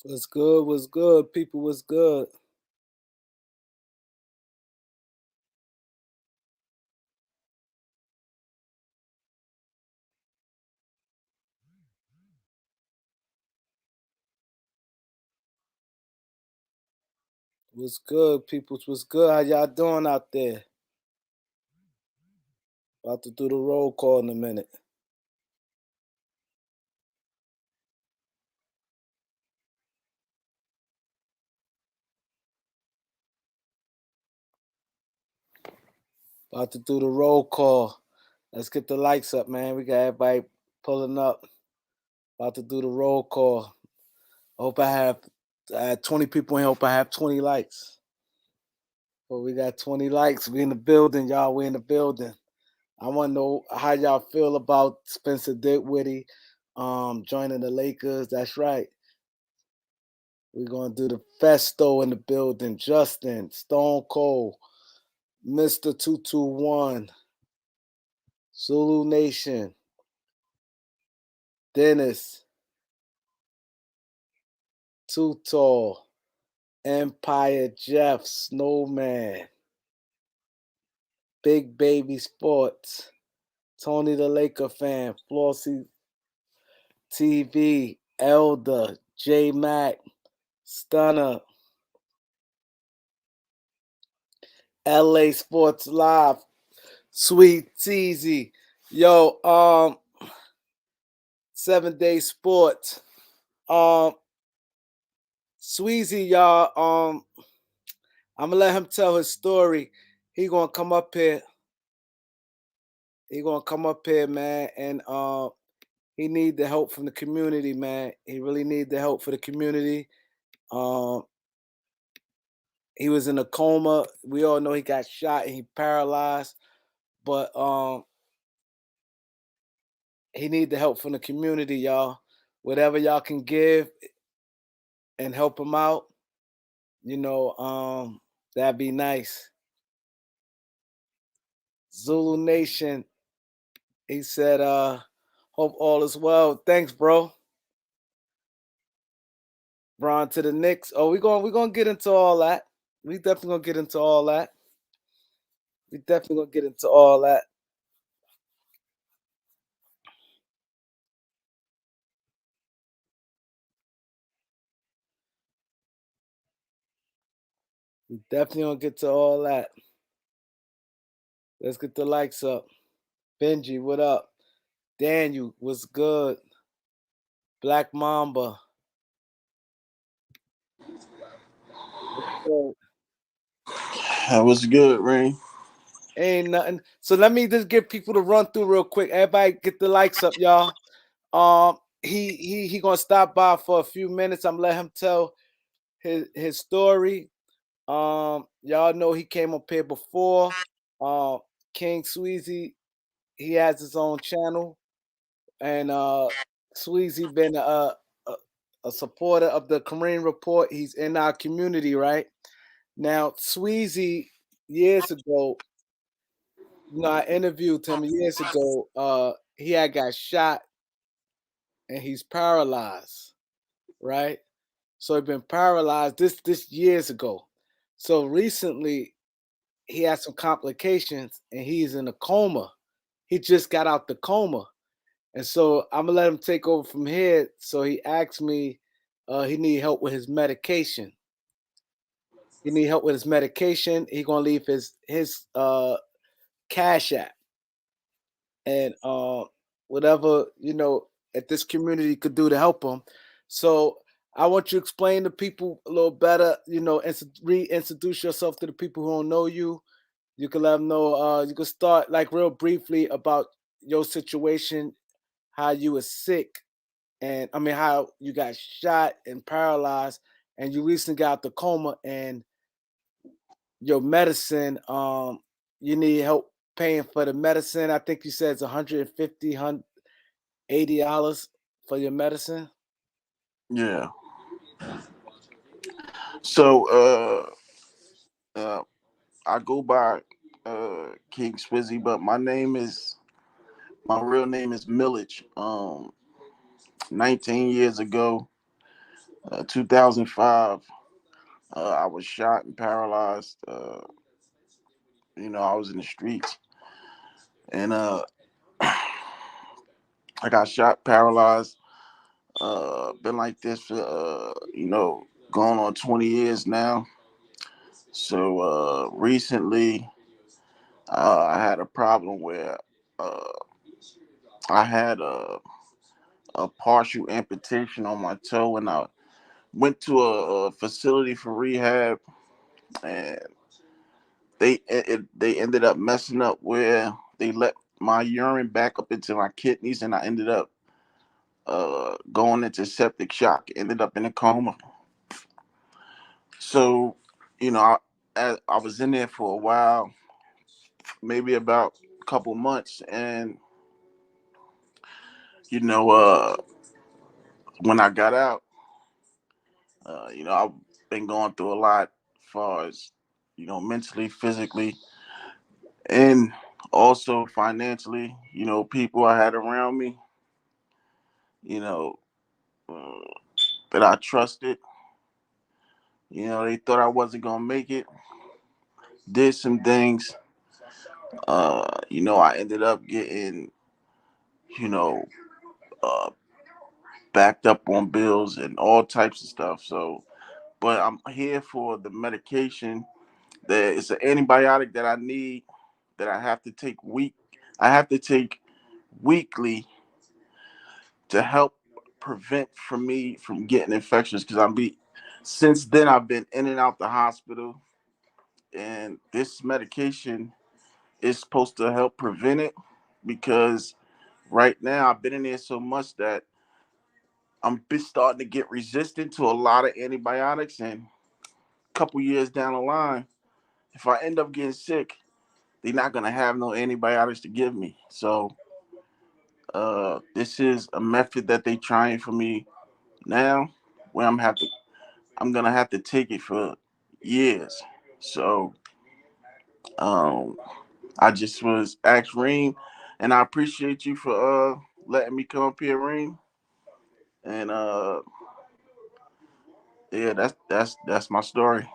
What's good? What's good? People, what's good? What's good, people? What's good? How y'all doing out there? About to do the roll call in a minute. About to do the roll call. Let's get the likes up, man. We got everybody pulling up. About to do the roll call. Hope I had 20 people in. Hope I have 20 likes. But we got 20 likes. We in the building, y'all. We in the building. I want to know how y'all feel about Spencer Dinwiddie joining the Lakers. That's right. We're gonna do the festo in the building. Justin, Stone Cold, Mr. 221, Zulu Nation, Dennis, Too Tall, Empire Jeff, Snowman, Big Baby Sports, Tony the Laker fan, Flossie TV, Elder, J Mac, Stunner, LA Sports Live, Sweet Teasy, yo, 7 Day Sports, um, Sweezy, y'all. I'm gonna let him tell his story. He gonna come up here. He gonna come up here, man, and he need the help from the community, man. He really need the help for the community. Um, he was in a coma. We all know he got shot and he paralyzed, but he need the help from the community, y'all. Whatever y'all can give and help him out, you know, that'd be nice. Zulu Nation, he said, hope all is well. Thanks, bro. Bron to the Knicks. Oh, we gonna get into all that. We definitely gonna get into all that. We definitely gonna get into all that. We definitely gonna get to all that. Let's get the likes up. Benji, what up? Daniel, what's good? Black Mamba. What's good? What's good, Rain? Ain't nothing. So let me just give people to run through real quick. Everybody get the likes up, y'all. He gonna stop by for a few minutes. I'm let him tell his story. Y'all know he came up here before. Um, King Sweezy, he has his own channel, and Sweezy been a supporter of the Kareem Report. He's in our community, right? Now, Sweezy, years ago, I interviewed him years ago. He had got shot and he's paralyzed, right? So he's been paralyzed this years ago. So recently he had some complications and he's in a coma. He just got out the coma. And so I'm gonna let him take over from here. So he asked me, he need help with his medication. He need help with his medication. He gonna leave his cash app and whatever at this community could do to help him. So I want you to explain to people a little better, and reintroduce yourself to the people who don't know you. You can let them know. You can start like real briefly about your situation, how you were sick, and I mean how you got shot and paralyzed, and you recently got the coma, and your medicine. You need help paying for the medicine. I think you said it's 150, $80 for your medicine. Yeah. So, uh, I go by King Swizzy, but my real name is Millage. 19 years ago, 2005. I was shot and paralyzed. I was in the streets, and I got shot, paralyzed. Been like this for going on 20 years now. So recently, I had a problem where uh, I had a partial amputation on my toe, and I went to a facility for rehab, and they ended up messing up where they let my urine back up into my kidneys, and I ended up going into septic shock. Ended up in a coma. So, I was in there for a while, maybe about a couple months, and you know, uh, when I got out, I've been going through a lot as far as mentally, physically, and also financially. People I had around me, you know, uh, that I trusted. They thought I wasn't gonna make it. Did some things. I ended up getting, you know, uh, backed up on bills and all types of stuff. So, but I'm here for the medication. That it's an antibiotic that I need, that I have to take I have to take weekly to help prevent from me from getting infections, because since then I've been in and out the hospital, and this medication is supposed to help prevent it, because right now I've been in there so much that starting to get resistant to a lot of antibiotics, and a couple years down the line, if I end up getting sick, they're not gonna have no antibiotics to give me. So this is a method that they trying for me now, where I'm gonna have to take it for years. So um, I just was asked Reem, and I appreciate you for letting me come up here, Reem. And yeah, that's my story.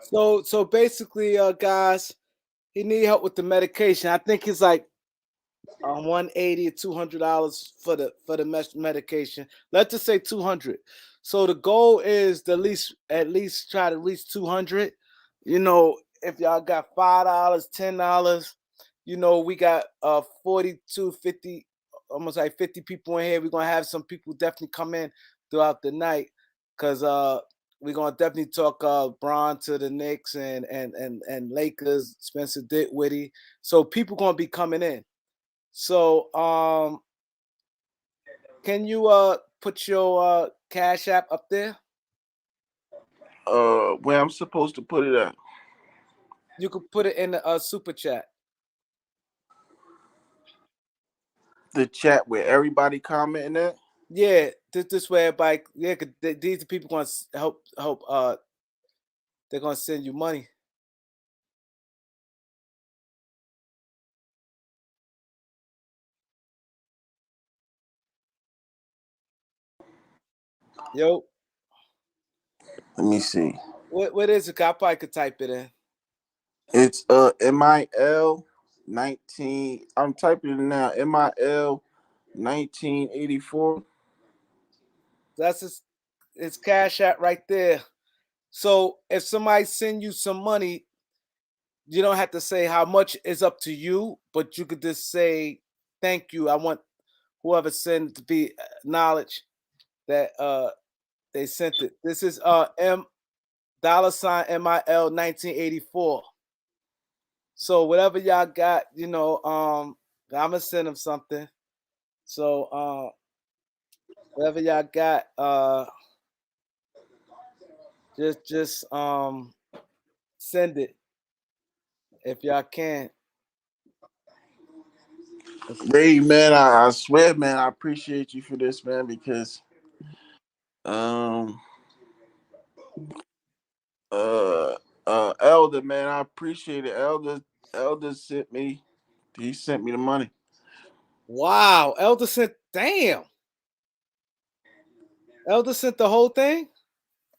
So basically, guys, he need help with the medication. I think it's like 180 or $200 for the medication. Let's just say 200. So the goal is to at least try to reach 200. If y'all got $5, $10, we got 42, 50, almost like 50 people in here. We're gonna have some people definitely come in throughout the night, because we're gonna definitely talk Bron to the Knicks and Lakers, Spencer Dinwiddie. So people gonna be coming in. So, can you put your Cash App up there? Where I'm supposed to put it at? You could put it in the super chat. The chat where everybody commenting at? Yeah, this way everybody. Yeah, 'cause these are people going to help. They're gonna send you money. Yo, Let me see. what is it? I probably could type it in. It's MIL 19. I'm typing it now. MIL 1984. That's it's Cash App right there. So if somebody send you some money, you don't have to say how much is up to you, but you could just say thank you. I want whoever sent it to be acknowledged that they sent it. This is M $MIL 1984. So whatever y'all got, I'ma send them something. So whatever y'all got, just send it if y'all can. Ray, man, I swear, man, I appreciate you for this, man, because um uh Elder, man, I appreciate it. Elder he sent me the money. Wow, Elder sent, damn. Elder sent the whole thing.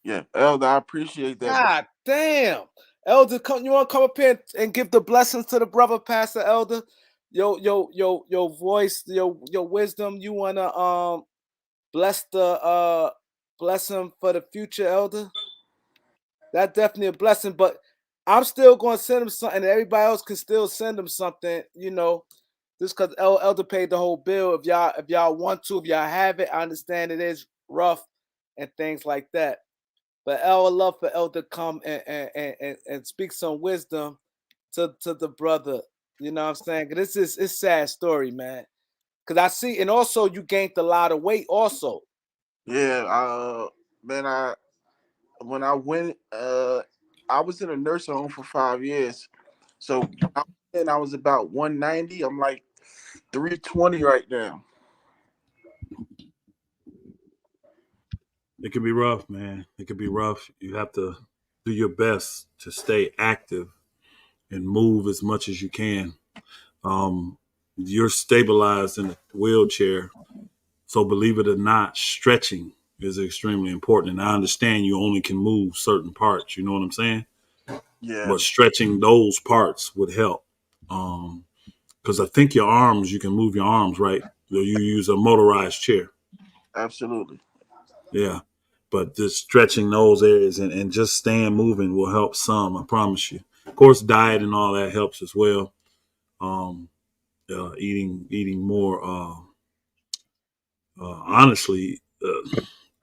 Yeah, Elder, I appreciate that, bro. God damn. Elder, come, you want to come up here and give the blessings to the brother, Pastor Elder? Your voice, your wisdom. You wanna bless the bless him for the future, Elder? That's definitely a blessing. But I'm still gonna send him something. And everybody else can still send him something. Just because Elder paid the whole bill. If y'all want to, if y'all have it, I understand it is rough and things like that. But I would love for Elder come and speak some wisdom to the brother. You know what I'm saying? 'Cause this is it's sad story, man. Cause I see, and also you gained a lot of weight, also. Yeah, man, when I went, I was in a nursing home for 5 years. So I was about 190. I'm like 320 right now. It can be rough, man. It can be rough. You have to do your best to stay active and move as much as you can. Um, you're stabilized in a wheelchair, so believe it or not, stretching is extremely important. And I understand you only can move certain parts. You know what I'm saying? Yeah, But stretching those parts would help. Because I think your arms, you can move your arms, right? You use a motorized chair. absolutely. Yeah. But just stretching those areas and just staying moving will help some, I promise you. Of course, diet and all that helps as well. Um, eating more. Honestly,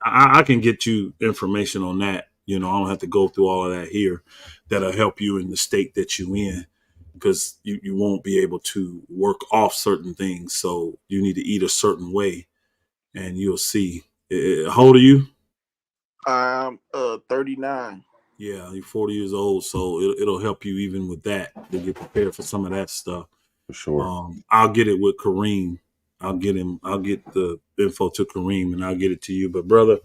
I can get you information on that. I don't have to go through all of that here. That'll help you in the state that you in because you won't be able to work off certain things. So you need to eat a certain way, and you'll see. How old are you? I'm 39. Yeah, you're 40 years old, so it'll help you even with that to get prepared for some of that stuff. For sure. I'll get it with Kareem. I'll get him. I'll get the info to Kareem, and I'll get it to you. But brother,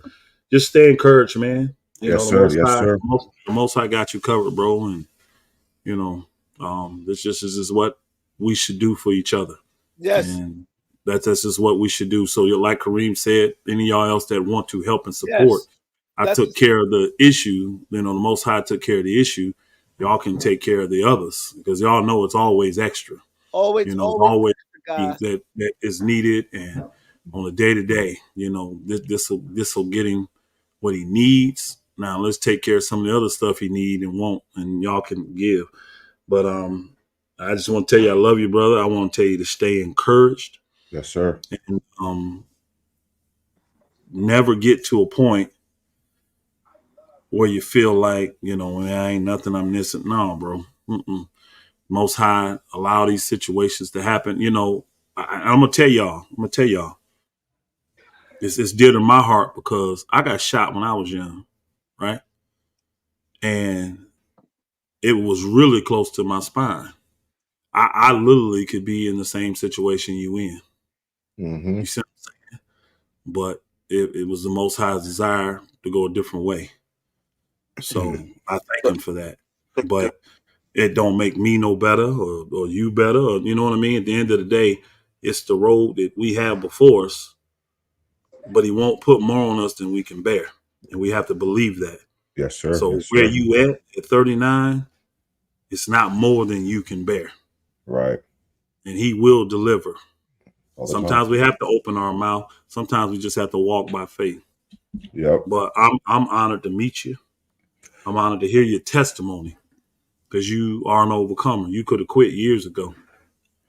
just stay encouraged, man. Yes, The sir. Most Yes, High, sir. the Most High got you covered, bro. And you know, this is what we should do for each other, Yes, and that's just what we should do. So, like Kareem said, any of y'all else that want to help and support, yes. I That's took care of the issue. The Most High took care of the issue. Y'all can take care of the others because y'all know it's always extra. It's always always guys. that is needed, and on a day to day, this will get him what he needs. Now let's take care of some of the other stuff he need and won't, and y'all can give. But I just want to tell you, I love you, brother. I want to tell you to stay encouraged Yes, sir. and never get to a point where you feel like I ain't nothing. I'm missing. No, bro. Mm-mm. Most High allow these situations to happen. I'm gonna tell y'all. I'm gonna tell y'all. It's dear to my heart because I got shot when I was young, right? And it was really close to my spine. I literally could be in the same situation you in. Mm-hmm. You see, but it was the Most High's desire to go a different way. So I thank But him for that. the, the, But it don't make me no better or you better, or you know what I mean? At the end of the day, it's the road that we have before us, but he won't put more on us than we can bear. And we have to believe that. Yes, sir. So Yes, where sir. you at 39, it's not more than you can bear. Right. And he will deliver. All the time. Sometimes we have to open our mouth. Sometimes we just have to walk by faith. Yep. But I'm honored to meet you. I'm honored to hear your testimony because you are an overcomer. You could have quit years ago.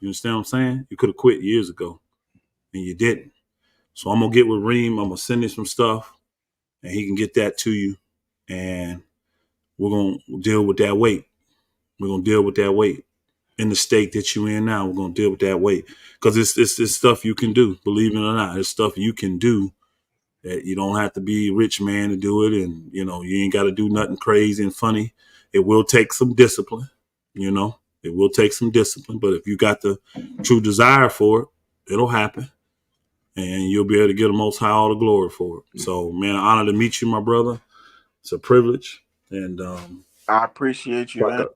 You understand what I'm saying? You could have quit years ago and you didn't. So I'm gonna get with Reem. I'm gonna send him some stuff and he can get that to you. And we're gonna deal with that weight. We're gonna deal with that weight in the state that you're in now. We're gonna deal with that weight because it's stuff you can do. Believe it or not, it's stuff you can do that you don't have to be a rich man to do it, and you ain't got to do nothing crazy and funny. It will take some discipline. It will take some discipline, but if you got the true desire for it, it'll happen, and you'll be able to get the Most High all the glory for it. So, man, honor to meet you, my brother. It's a privilege, and I appreciate you, like man. I,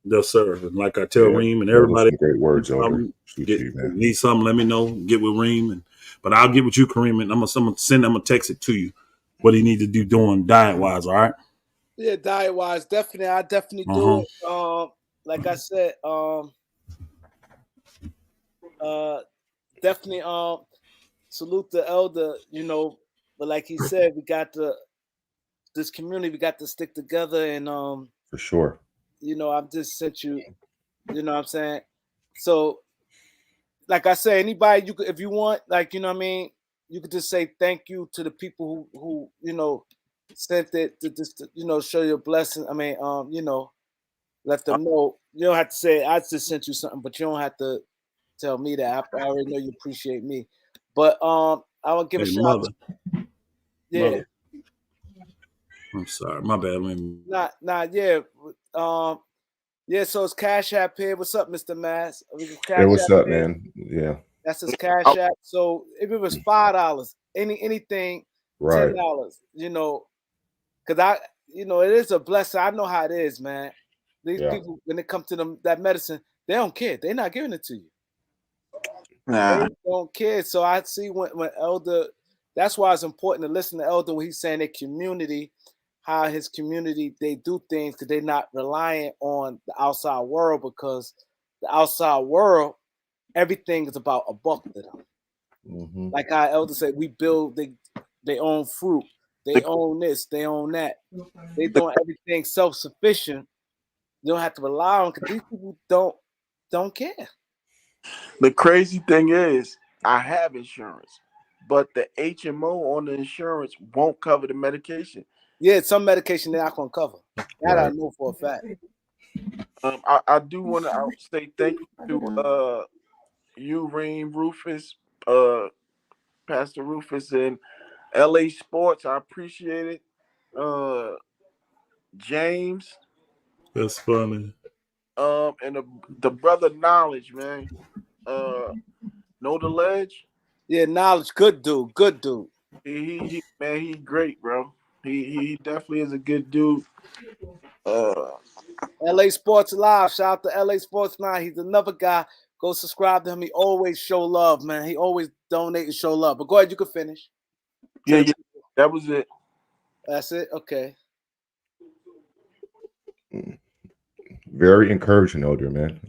yes, sir. And like I tell Yeah. Reem and Those are everybody, some great need words, Elder. something, Shoot you, man. need something, let me know. Get with Reem, but I'll get with you, Kareem, and I'm gonna text it to you. what he need to do doing diet wise. All right. Yeah, diet wise, definitely. I definitely do Uh-huh. it. Like I said, uh, definitely. Salute the elder. But like he said, we got this community. We got to stick together, and For sure. I've just sent you. You know what I'm saying? So, like I said, anybody you could, if you want, like what I mean, you could just say thank you to the people who sent it to just show your blessing. I mean, let them know. You don't have to say I just sent you something, but you don't have to tell me that. I already know you appreciate me. But I will give a Hey, shout out mother, to, yeah, mother. I'm sorry, my bad. not yeah. Um yeah, so it's Cash App here. What's up, Mr. Mass? We can Hey, Cash what's App up, here. man? Yeah. That's his Cash App. So if it was $5, anything, Right. $10, because it is a blessing. I know how it is, man. These Yeah. people, when it comes to them that medicine, they don't care. They're not giving it to you. Nah, They don't care. So I see when Elder, that's why it's important to listen to Elder when he's saying their community, how his community they do things because they're not relying on the outside world because the outside world, everything is about a buck to them. Mm-hmm. Like our Elder said, we build they own fruit, they the, own this, they own that. They the doing everything self-sufficient. You don't have to rely on because these people don't care. the crazy thing is, I have insurance, but the HMO on the insurance won't cover the medication. Yeah, some medication they're not gonna cover. That I Right. know for a fact. I do want to say thank you to you, Reem, Rufus, Pastor Rufus, and LA Sports. I appreciate it. James, That's funny. and the brother Knowledge, man. Know the ledge. Yeah, knowledge, good dude, good dude. Man, he great, bro. He definitely is a good dude. Uh, LA Sports Live. Shout out to LA Sports 9. He's another guy. Go subscribe to him. He always show love, man. He always donate and show love. But go ahead, you can finish. yeah, yeah, that was it. That's it? Okay. Very encouraging, Elder, man.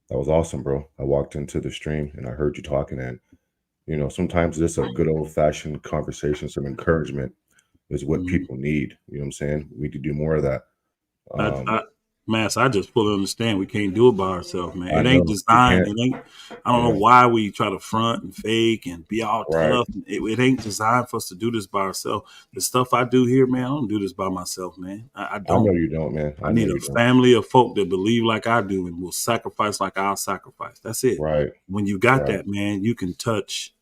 That was awesome, bro. I walked into the stream and I heard you talking, and sometimes just a good old fashioned conversation, some encouragement is what Mm-hmm. people need. You know what I'm saying? We need to do more of that. I Mass, I just fully understand we can't do it by ourselves, man. I It ain't know we designed. can't. It ain't. I don't know Yeah. why we try to front and fake and be all Right. tough. It ain't designed for us to do this by ourselves. The stuff I do here, man, I don't do this by myself, man. I I know don't. you don't, man. I I know need a you don't. family of folk that believe like I do and will sacrifice like I'll sacrifice. That's it. Right. When you got Right. that, man, you can touch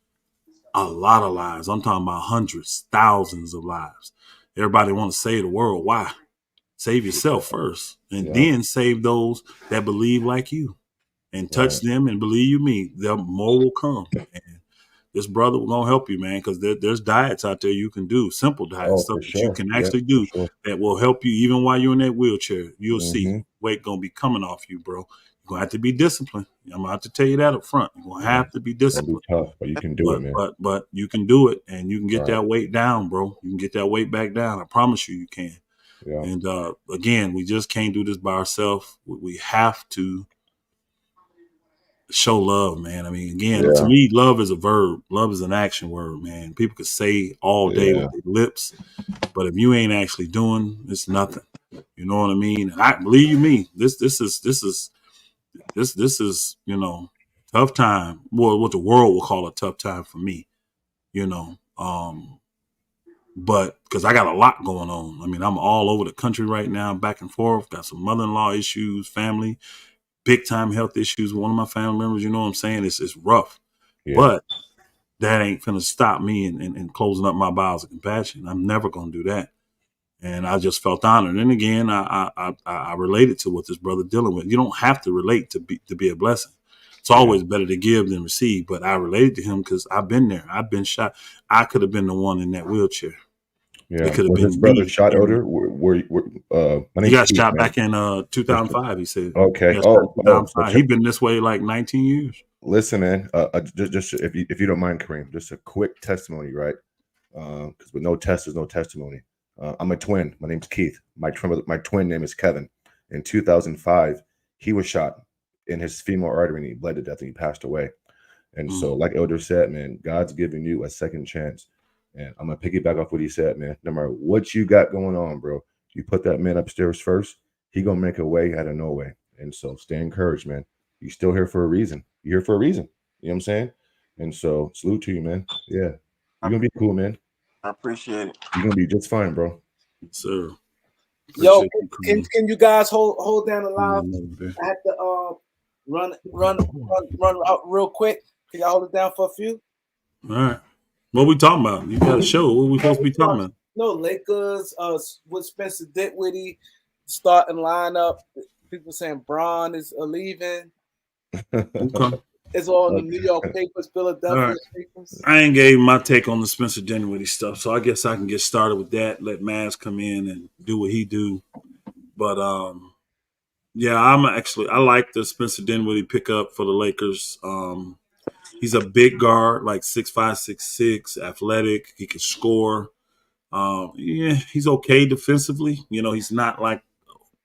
a lot of lives. I'm talking about hundreds, thousands of lives. Everybody want to save the world. Why? Save yourself first, and Yeah. then save those that believe like you, and touch Right. them. And believe you me, the more will come. And this brother will gonna help you, man, because there's diets out there you can do, simple diets, Oh, stuff for that you sure. can Yeah, actually for do sure. that will help you even while you're in that wheelchair. You'll see Mm-hmm. weight gonna be coming off you, bro. You're gonna have to be disciplined. I'm gonna have to tell you that up front. You're gonna Yeah. have to be It's gonna be disciplined. tough, but you can do it, man. But you can do it, and you can get Right. that weight down, bro. You can get that weight back down. I promise you can. Yeah. And again, we just can't do this by ourselves. We have to show love, man. I mean, again, to Yeah. me, love is a verb. Love is an action word, man. People could say all day Yeah. with their lips, but if you ain't actually doing, it's nothing. You know what I mean? And I believe you me. This is tough time. Well, what the world will call a tough time for me. You know, but because I got a lot going on. I mean, I'm all over the country right now, back and forth. Got some mother-in-law issues, family, big time health issues with one of my family members. You know what I'm saying? It's rough, Yeah. but that ain't finna stop me and closing up my bowels of compassion. I'm never gonna do that. And I just felt honored. And again, I related to what this brother dealing with. You don't have to relate to be a blessing. It's always better to give than receive. But I related to him because I've been there. I've been shot. I could have been the one in that wheelchair. It Yeah. could have Was his been brother me. shot, Elder? My He name's got Keith, shot man. back in 2005. He said he Okay. got shot in Oh. So 2005. He been this way like 19 years. listen, man. Just if you don't mind, Kareem, just a quick testimony, right? because with no test, there's no testimony. I'm a twin. My name's Keith. My twin name is Kevin. In 2005, he was shot in his femoral artery and he bled to death and he passed away. And so, like Elder said, man, God's giving you a second chance. And I'm gonna piggyback off what he said, man. No matter what you got going on, bro, you put that man upstairs first, he gonna make a way out of no way. And so stay encouraged, man. You still here for a reason. You're here for a reason. You know what I'm saying? And so salute to you, man. Yeah. You're gonna be cool, man. I appreciate it. You're gonna be just fine, bro. Sir. Yo, Appreciate you coming. can you guys hold down the line? I had to run out real quick. Can y'all hold it down for a few? All right. What we talking about? You got a show. What we supposed to be talking about? No, Lakers with Spencer Dinwiddie starting lineup. People saying Braun is leaving. Okay. It's all in the New York papers, Philadelphia papers. I ain't gave my take on the Spencer Dinwiddie stuff, so I guess I can get started with that. Let Maz come in and do what he do. But yeah, I like the Spencer Dinwiddie pickup for the Lakers. He's a big guard, like 6'5", 6'6", athletic. He can score. Yeah, he's okay defensively. You know, he's not like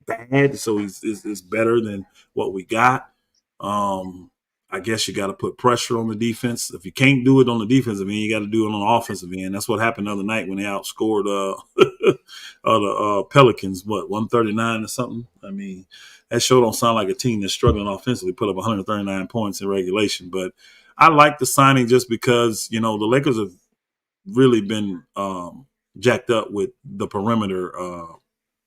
bad, so he's better than what we got. I guess you got to put pressure on the defense. If you can't do it on the defensive end, you got to do it on the offensive end. That's what happened the other night when they outscored the Pelicans, 139 or something. I mean, that sure don't sound like a team that's struggling offensively, put up 139 points in regulation. But I like the signing just because, you know, the Lakers have really been jacked up with the perimeter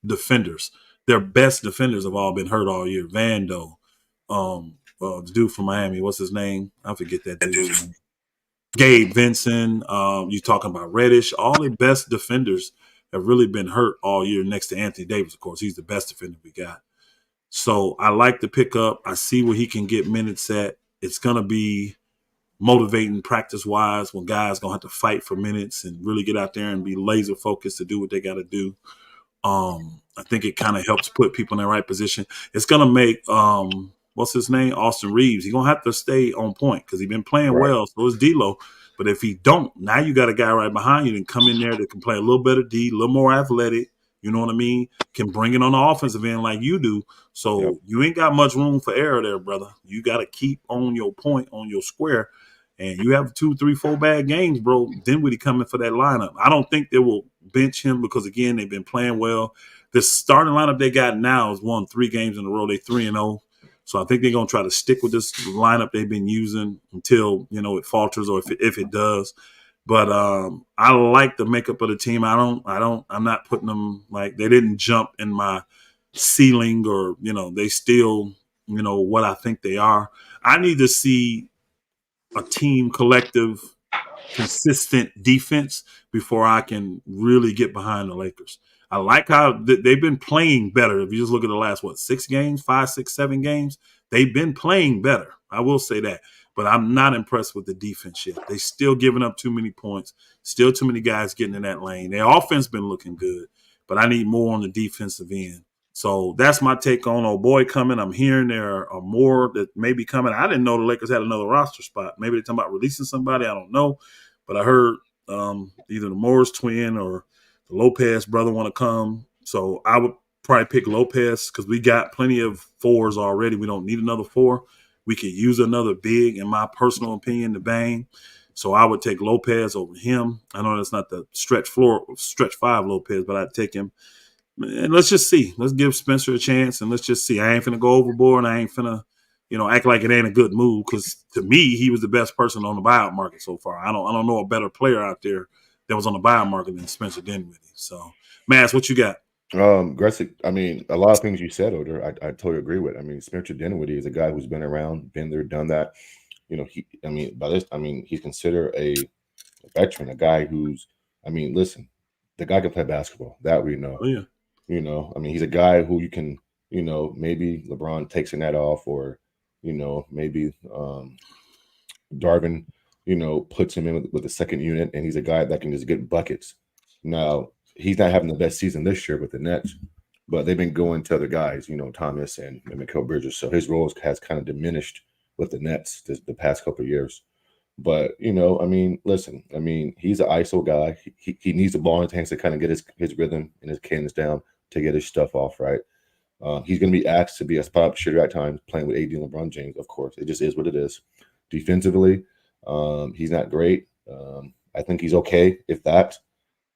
defenders. Their best defenders have all been hurt all year. Vando, the dude from Miami, what's his name? I forget that dude's name. Gabe Vincent. You talking about Reddish? All the best defenders have really been hurt all year. Next to Anthony Davis, of course, he's the best defender we got. So I like the pickup. I see where he can get minutes at. It's gonna be motivating practice wise when guys gonna have to fight for minutes and really get out there and be laser focused to do what they got to do. I think it kind of helps put people in the right position. It's gonna make what's his name, Austin Reeves. He's gonna have to stay on point because he's been playing well. So is D'Lo. But if he don't, now you got a guy right behind you that can come in there that can play a little better D, a little more athletic. You know what I mean? Can bring it on the offensive end like you do. So you ain't got much room for error there, brother. You got to keep on your point, on your square. And you have 2, 3, 4 bad games, bro. Dinwiddie coming for that lineup. I don't think they will bench him because, again, they've been playing well. The starting lineup they got now has won 3 games in a row. They 3-0. So I think they're going to try to stick with this lineup they've been using until, you know, it falters or if it does. But I like the makeup of the team. I'm not putting them like they didn't jump in my ceiling or, you know, they still, you know, what I think they are. I need to see a team collective consistent defense before I can really get behind the Lakers. I like how they've been playing better. If you just look at the last, 6 games, 5, 6, 7 games, they've been playing better. I will say that. But I'm not impressed with the defense yet. They still giving up too many points, still too many guys getting in that lane. Their offense been looking good, but I need more on the defensive end. So that's my take on old boy coming. I'm hearing there are more that may be coming. I didn't know the Lakers had another roster spot. Maybe they're talking about releasing somebody. I don't know. But I heard either the Morris twin or the Lopez brother want to come. So I would probably pick Lopez because we got plenty of 4s already. We don't need another 4. We could use another big, in my personal opinion, to bang. So I would take Lopez over him. I know that's not the stretch 5 Lopez, but I'd take him. And let's just see. Let's give Spencer a chance, and let's just see. I ain't finna go overboard. I ain't finna, you know, act like it ain't a good move because to me, he was the best person on the buyout market so far. I don't know a better player out there that was on the buyout market than Spencer Dinwiddie. So, Mass, what you got? Gressick, I mean, a lot of things you said, Oder, I totally agree with. I mean, Spencer Dinwiddie is a guy who's been around, been there, done that. You know, he's considered a veteran, a guy who's, I mean, listen, the guy can play basketball. That we know. Oh, yeah. You know, I mean, he's a guy who you can, you know, maybe LeBron takes a net off or, you know, maybe Darvin, you know, puts him in with the second unit, and he's a guy that can just get buckets. Now, he's not having the best season this year with the Nets, but they've been going to other guys, you know, Thomas and Mikal Bridges. So his role has kind of diminished with the Nets the past couple of years. But I mean, listen, I mean, he's an ISO guy. He needs the ball in his hands to kind of get his rhythm and his cadence down to get his stuff off right. He's going to be asked to be a spot shooter at times, playing with AD and LeBron James. Of course, it just is what it is. Defensively, he's not great. I think he's okay if that.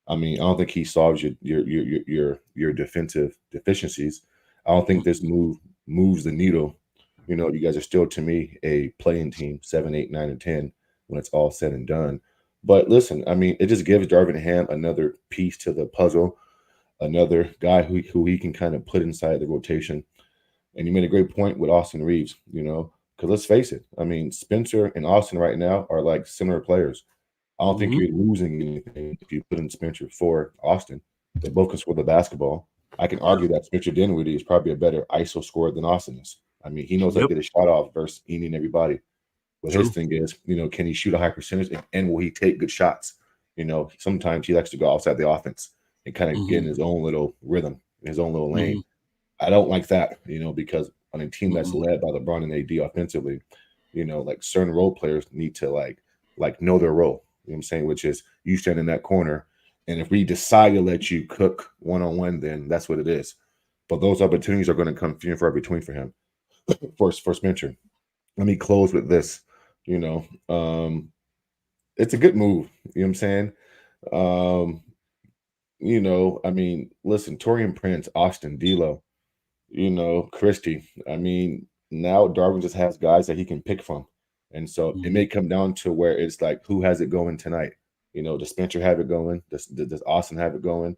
I mean, I don't think he solves your defensive deficiencies. I don't think this move moves the needle. You guys are still to me a playing team, 7, 8, 9, and 10 when it's all said and done. But listen, I mean, it just gives Darvin Ham another piece to the puzzle, another guy who he can kind of put inside the rotation. And you made a great point with Austin Reeves, because let's face it, I mean, Spencer and Austin right now are like similar players. I don't think Mm-hmm. you're losing anything if you put in Spencer for Austin. They both can score the basketball. I can argue that Spencer Dinwiddie is probably a better ISO scorer than Austin is. I mean, he knows how to Yep. get a shot off versus any and everybody. But True. his thing is, can he shoot a high percentage and will he take good shots? Sometimes he likes to go outside the offense and kind of get in Mm-hmm. his own little rhythm, his own little Mm-hmm. lane. I don't like that, because on a team that's Mm-hmm. led by LeBron and AD offensively, like certain role players need to like know their role. You know what I'm saying? Which is you stand in that corner, and if we decide to let you cook one-on-one, then that's what it is. But those opportunities are going to come few and far between for him. For Spencer. Let me close with this. You know, it's a good move. You know what I'm saying? Um, I mean, listen, Torian Prince, Austin, D'Lo, Christie. I mean, now Darwin just has guys that he can pick from. And so it Mm-hmm. may come down to where it's like, who has it going tonight? Does Spencer have it going? Does Austin have it going?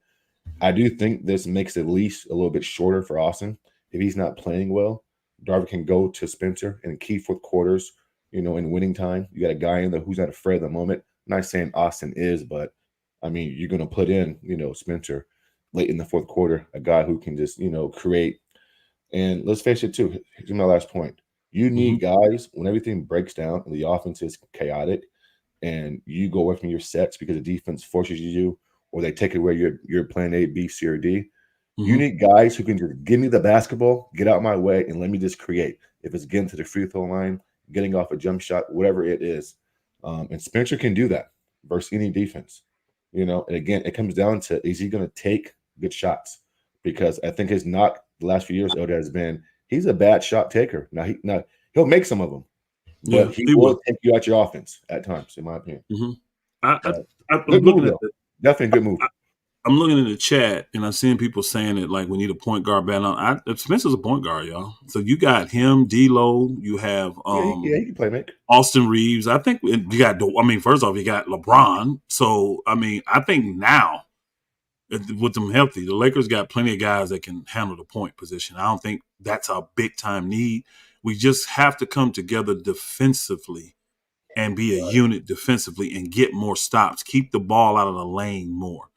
I do think this makes the leash a little bit shorter for Austin. If he's not playing well, Darvin can go to Spencer in key fourth quarters, in winning time. You got a guy in there who's not afraid of the moment. I'm not saying Austin is, but I mean, you're going to put in, Spencer late in the fourth quarter, a guy who can just, create. And let's face it, too. Here's my last point. You Mm-hmm. need guys when everything breaks down and the offense is chaotic and you go away from your sets because the defense forces you or they take away your plan A, B, C, or D. You Mm-hmm. need guys who can just give me the basketball, get out my way, and let me just create. If it's getting to the free throw line, getting off a jump shot, whatever it is. And Spencer can do that versus any defense. And again, it comes down to is he going to take good shots? Because I think his knock the last few years, Oda has been he's a bad shot taker. Now he'll make some of them, Yeah, but he he will will. take you out your offense at times, in my opinion. Mm-hmm. I, I, But I'm good looking move at though. Definitely a good move. I'm looking in the chat and I'm seeing people saying that like we need a point guard battle. Spencer's a point guard, y'all. So you got him, D'Lo. You have Yeah, he can play make. Austin Reeves. I think you got. I mean, first off, you got LeBron. So I mean, I think now with them healthy, the Lakers got plenty of guys that can handle the point position. I don't think that's a big time need. We just have to come together defensively and be a unit defensively and get more stops. Keep the ball out of the lane more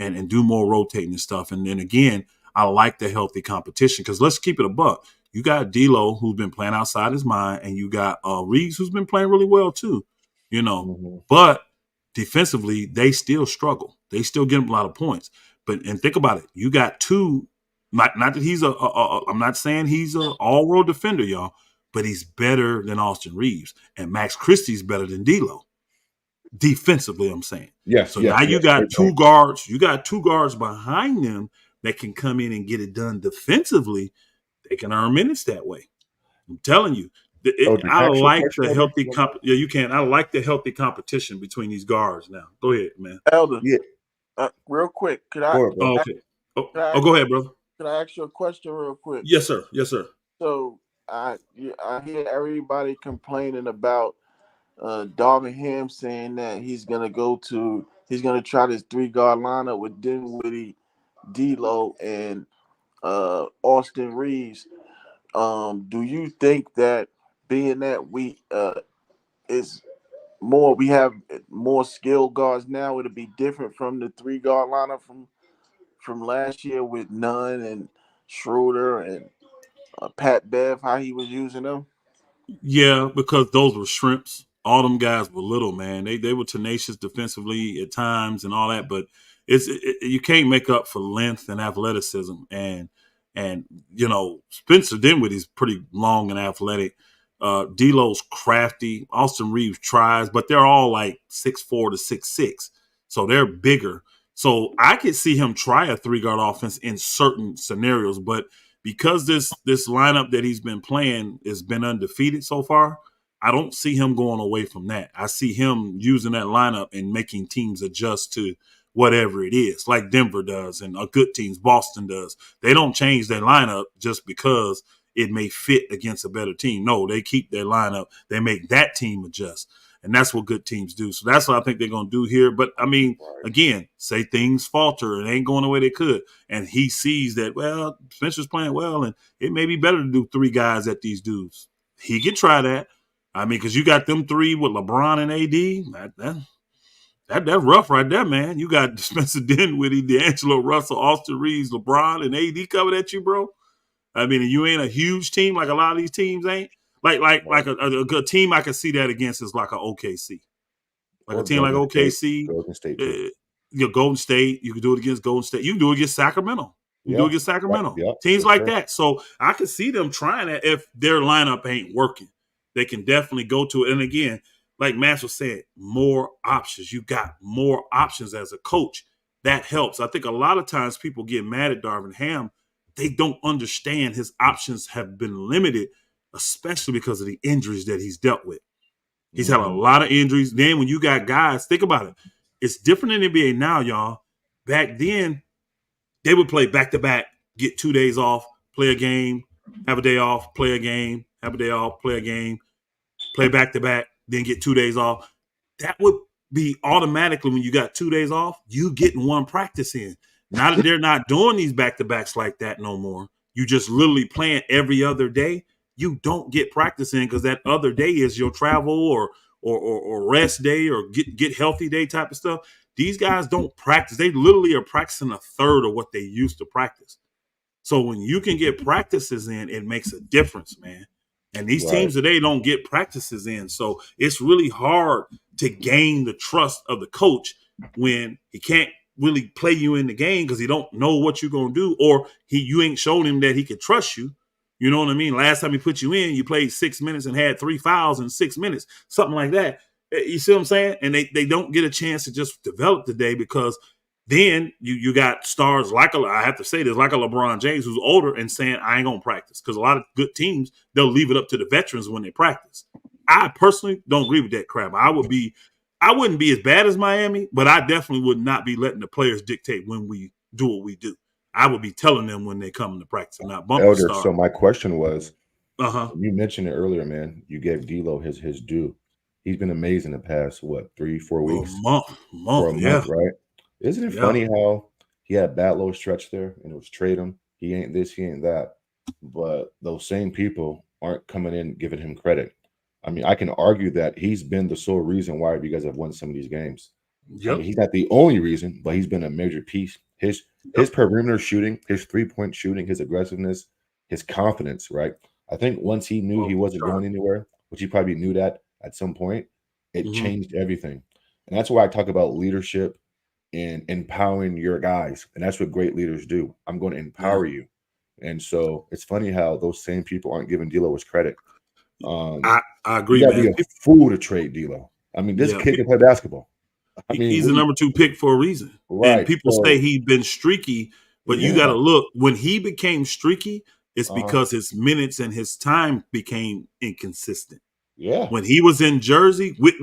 and do more rotating and stuff. And then again, I like the healthy competition because let's keep it a buck. You got D'Lo who's been playing outside his mind, and you got Reeves who's been playing really well too. Mm-hmm. But defensively they still struggle. They still get a lot of points. And think about it. You got two. Not that he's I'm not saying he's a all world defender, y'all, but he's better than Austin Reeves, and Max Christie's better than D'Lo defensively, I'm saying. Yes, So now yes, you yes. got Great point. two guards. You got two guards behind them that can come in and get it done defensively. They can earn minutes that way. I'm telling you. Oh, can I I ask you a like question, the Elder? healthy yeah, you can. I like the healthy competition between these guards now. Go ahead, man. Elder, Yeah, real quick, go ahead, bro. Oh, okay. could I Go ahead, brother. could I ask you a question real quick? Yes, sir. Yes, sir. So I hear everybody complaining about Darvin Ham saying that he's gonna try this 3 guard lineup with Dinwiddie, D'Lo, and Austin Reeves. Do you think that being that is we have more skilled guards now, it'll be different from the 3 guard lineup from last year with Nunn and Schroeder and Pat Bev, how he was using them? Yeah, because those were shrimps. All them guys were little, man. They were tenacious defensively at times and all that, but you can't make up for length and athleticism. And Spencer Dinwiddie's pretty long and athletic. D'Lo's crafty. Austin Reeves tries, but they're all like 6'4" to 6'6", so they're bigger. So I could see him try a 3-guard offense in certain scenarios, but because this lineup that he's been playing has been undefeated so far, I don't see him going away from that. I see him using that lineup and making teams adjust to whatever it is, like Denver does and good teams, Boston does. They don't change their lineup just because it may fit against a better team. No, they keep their lineup. They make that team adjust. And that's what good teams do. So that's what I think they're going to do here. But, I mean, again, say things falter and ain't going the way they could. And he sees that, well, Spencer's playing well, and it may be better to do 3 guys at these dudes. He can try that. I mean, because you got them 3 with LeBron and AD. That's rough right there, man. You got Spencer Dinwiddie, D'Angelo Russell, Austin Reeves, LeBron, and AD coming at you, bro. I mean, you ain't a huge team like a lot of these teams ain't. Like a good team I can see that against is like an OKC. Like Or a team like OKC, Golden State too. Golden State. You can do it against Golden State. You can do it against Sacramento. You can do it against Sacramento. Teams like that. So I can see them trying that if their lineup ain't working. They can definitely go to it. And again, like Max was saying, more options. You got more options as a coach. That helps. I think a lot of times people get mad at Darvin Ham. They don't understand his options have been limited, especially because of the injuries that he's dealt with. He's had a lot of injuries. Then when you got guys, think about it. It's different in the NBA now, y'all. Back then, they would play back-to-back, get 2 days off, play a game, have a day off, play a game, have a day off, play a game, play back-to-back, then get 2 days off. That would be automatically when you got 2 days off, you getting one practice in. Now that they're not doing these back-to-backs like that no more, you just literally playing every other day, you don't get practice in because that other day is your travel or rest day or get healthy day type of stuff. These guys don't practice. They literally are practicing a third of what they used to practice. So when you can get practices in, it makes a difference, man. And these teams today don't get practices in. So it's really hard to gain the trust of the coach when he can't really play you in the game because he don't know what you're going to do, or you ain't shown him that he can trust you. You know what I mean? Last time he put you in, you played 6 minutes and had 3 fouls in 6 minutes, something like that. You see what I'm saying? And they don't get a chance to just develop today because then you got stars like I have to say this, like a LeBron James who's older and saying, I ain't going to practice. Because a lot of good teams, they'll leave it up to the veterans when they practice. I personally don't agree with that crap. I wouldn't be as bad as Miami, but I definitely would not be letting the players dictate when we do what we do. I would be telling them when they come to practice and not bumping Elder, stars. so my question was, you mentioned it earlier, man. You gave D'Lo his due. He's been amazing the past, 3-4 weeks? For a month, right? Isn't it funny how he had a bad little stretch there and it was trade him? He ain't this, he ain't that. But those same people aren't coming in giving him credit. I mean, I can argue that he's been the sole reason why you guys have won some of these games. I mean, he's not the only reason, but he's been a major piece. His perimeter shooting, his 3-point shooting, his aggressiveness, his confidence, right? I think once he knew he wasn't going anywhere, which he probably knew that at some point, it changed everything. And that's why I talk about leadership and empowering your guys. And that's what great leaders do. I'm going to empower you. And so it's funny how those same people aren't giving D'Lo his credit. I agree, you man. Be a fool to trade D'Lo. I mean, this kid can play basketball. I mean, he's the number 2 pick for a reason. Right. And people say he's been streaky, but you got to look. When he became streaky, it's because his minutes and his time became inconsistent. Yeah. When he was in Jersey, with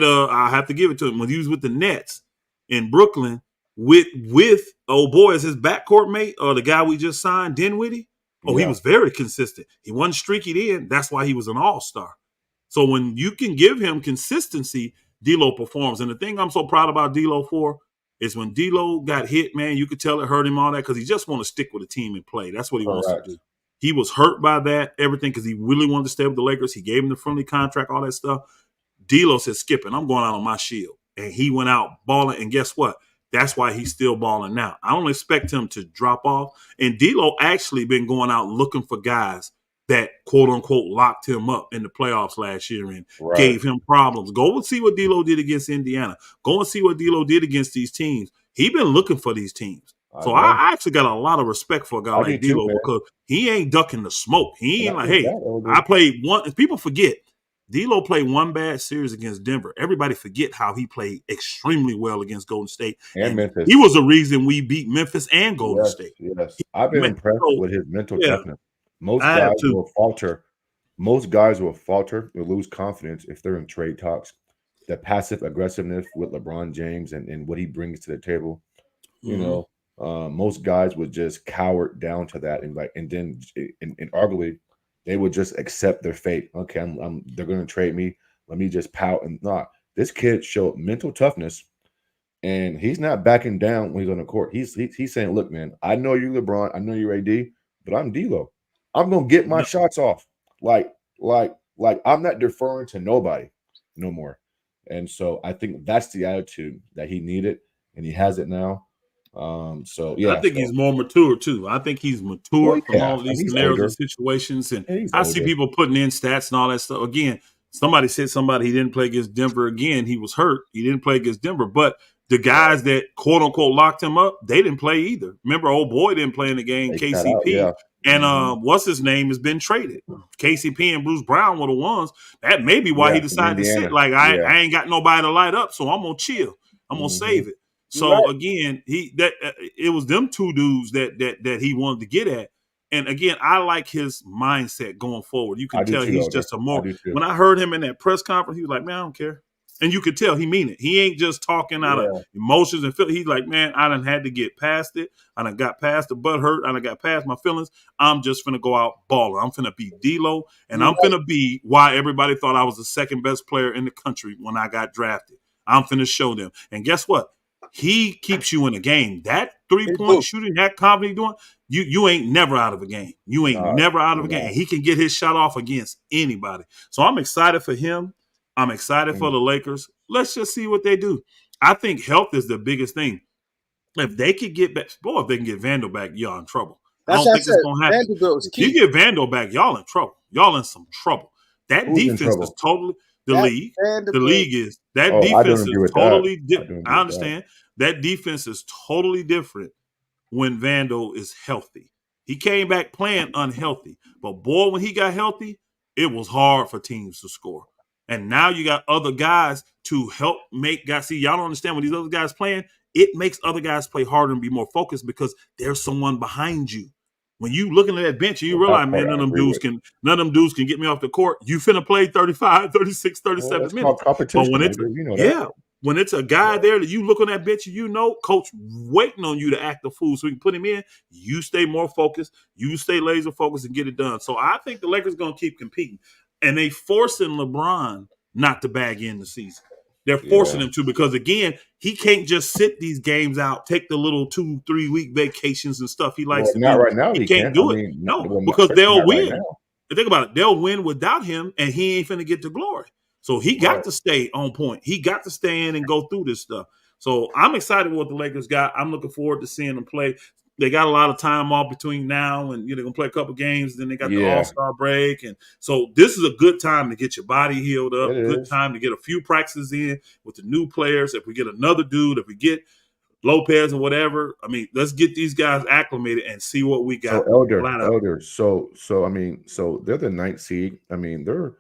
I have to give it to him. When he was with the Nets in Brooklyn, with is his backcourt mate or the guy we just signed, Dinwiddie. He was very consistent. He wasn't streaky then. That's why he was an all-star. So when you can give him consistency, D'Lo performs. And the thing I'm so proud about D'Lo for is when D'Lo got hit, man, you could tell it hurt him all that because he just want to stick with the team and play. That's what he wants to do. He was hurt by that, everything, because he really wanted to stay with the Lakers. He gave him the friendly contract, all that stuff. D'Lo said, Skipping, I'm going out on my shield. And he went out balling. And guess what? That's why he's still balling now. I don't expect him to drop off. And D'Lo actually been going out looking for guys that, quote unquote, locked him up in the playoffs last year and gave him problems. Go and see what D'Lo did against Indiana. Go and see what D'Lo did against these teams. He been looking for these teams. So know. I actually got a lot of respect for a guy I do like too, D'Lo man. because he ain't ducking the smoke. He And ain't not like, just hey, that, Elder. I played one. People forget D'Lo played one bad series against Denver. Everybody forget how he played extremely well against Golden State, And and he Memphis. was the reason we beat Memphis and Golden Yes, State. yes. I've been impressed So with his mental yeah, toughness. Most I have guys to. will falter. Most guys will falter or lose confidence if they're in trade talks. The passive aggressiveness with LeBron James and what he brings to the table, you Mm-hmm. know, most guys would just cower down to that and then and arguably they would just accept their fate. Okay, they're going to trade me. Let me just pout and not. This kid showed mental toughness, and he's not backing down when he's on the court. He's saying, "Look, man, I know you, LeBron. I know you're AD, but I'm D'Lo. I'm gonna get my Yep. shots off. Like I'm not deferring to nobody no more." And so I think that's the attitude that he needed, and he has it now. So I yeah, think so he's more mature too. I think he's well, matured from yeah, all and these he's scenarios and older. situations. And And he's I see older. people putting in stats and all that stuff. Again, somebody said he didn't play against Denver again. He was hurt. He didn't play against Denver. But the Right. guys that quote unquote locked him up, they didn't play either. Remember, old boy didn't play in the game, They sat out. KCP. Yeah. And Hmm. what's his name has been traded. KCP and Bruce Brown were the ones. That may be why he Yeah. From decided to sit. Indiana. Like, Yeah. I ain't got nobody to light up, so I'm gonna chill. I'm gonna Hmm. save it. You're So right. again, it was them two dudes that he wanted to get at. And again, I like his mindset going forward. You I can do tell too, he's Elder. just a I more. do too. When I heard him in that press conference, he was like, "Man, I don't care," and you could tell he mean it. He ain't just talking out of Yeah. emotions and feel. He's like, "Man, I done had to get past it. I done got past the butt hurt. I done got past my feelings. I'm just finna go out balling. I'm finna be D'Lo, and You're I'm right. finna be why everybody thought I was the second best player in the country when I got drafted. I'm finna show them. And guess what? He keeps you in a game. That three He point do. shooting, that confidence doing, you ain't never out of a game. You ain't Nah, never out of a you're game. not. He can get his shot off against anybody. So I'm excited for him. I'm excited for Mm. the Lakers. Let's just see what they do. I think health is the biggest thing. If they could get back, boy, if they can get Vandal back, y'all in trouble. I That's don't what I think it's said. gonna happen. Vanderbilt is If you key. get Vandal back, y'all in trouble. Y'all in some trouble. That Who's in defense is trouble? totally the That league. The Vanderbilt. league is that Oh, I don't defense is agree with that. totally I different. don't agree I with that. understand that defense is totally different when Vandal is healthy. He came back playing unhealthy, but boy, when he got healthy, it was hard for teams to score. And now you got other guys to help make guys see. Y'all don't understand when these other guys playing. It makes other guys play harder and be more focused because there's someone behind you. When you looking at that bench and you Well, that realize, man, part I agree with. none of them dudes can get me off the court. You finna play 35, 36, Well, 37 that's called minutes. But competition, when it's Elder. You know that. yeah, when it's a guy there that you look on that bench and you know, coach waiting on you to act the fool so we can put him in, you stay more focused, you stay laser focused and get it done. So I think the Lakers going to keep competing. And they forcing LeBron not to bag in the season. They're forcing Yeah. him to because, again, he can't just sit these games out, take the little 2-3 week vacations and stuff he likes Well, to not do. right now. He He can't can't. I do it. mean, No, because especially they'll not right win. now. Think about it. They'll win without him, and he ain't finna get the glory. So he got Right. to stay on point. He got to stay in and go through this stuff. So I'm excited with what the Lakers got. I'm looking forward to seeing them play. They got a lot of time off between now and they're gonna play a couple games. Then they got the Yeah, All-Star break, and so this is a good time to get your body healed it up. Good is. time to get a few practices in with the new players. If we get another dude, if we get Lopez or whatever, I mean, let's get these guys acclimated and see what we So got. Elder, Flat out. Elder. So I mean, so they're the ninth seed. I mean, they're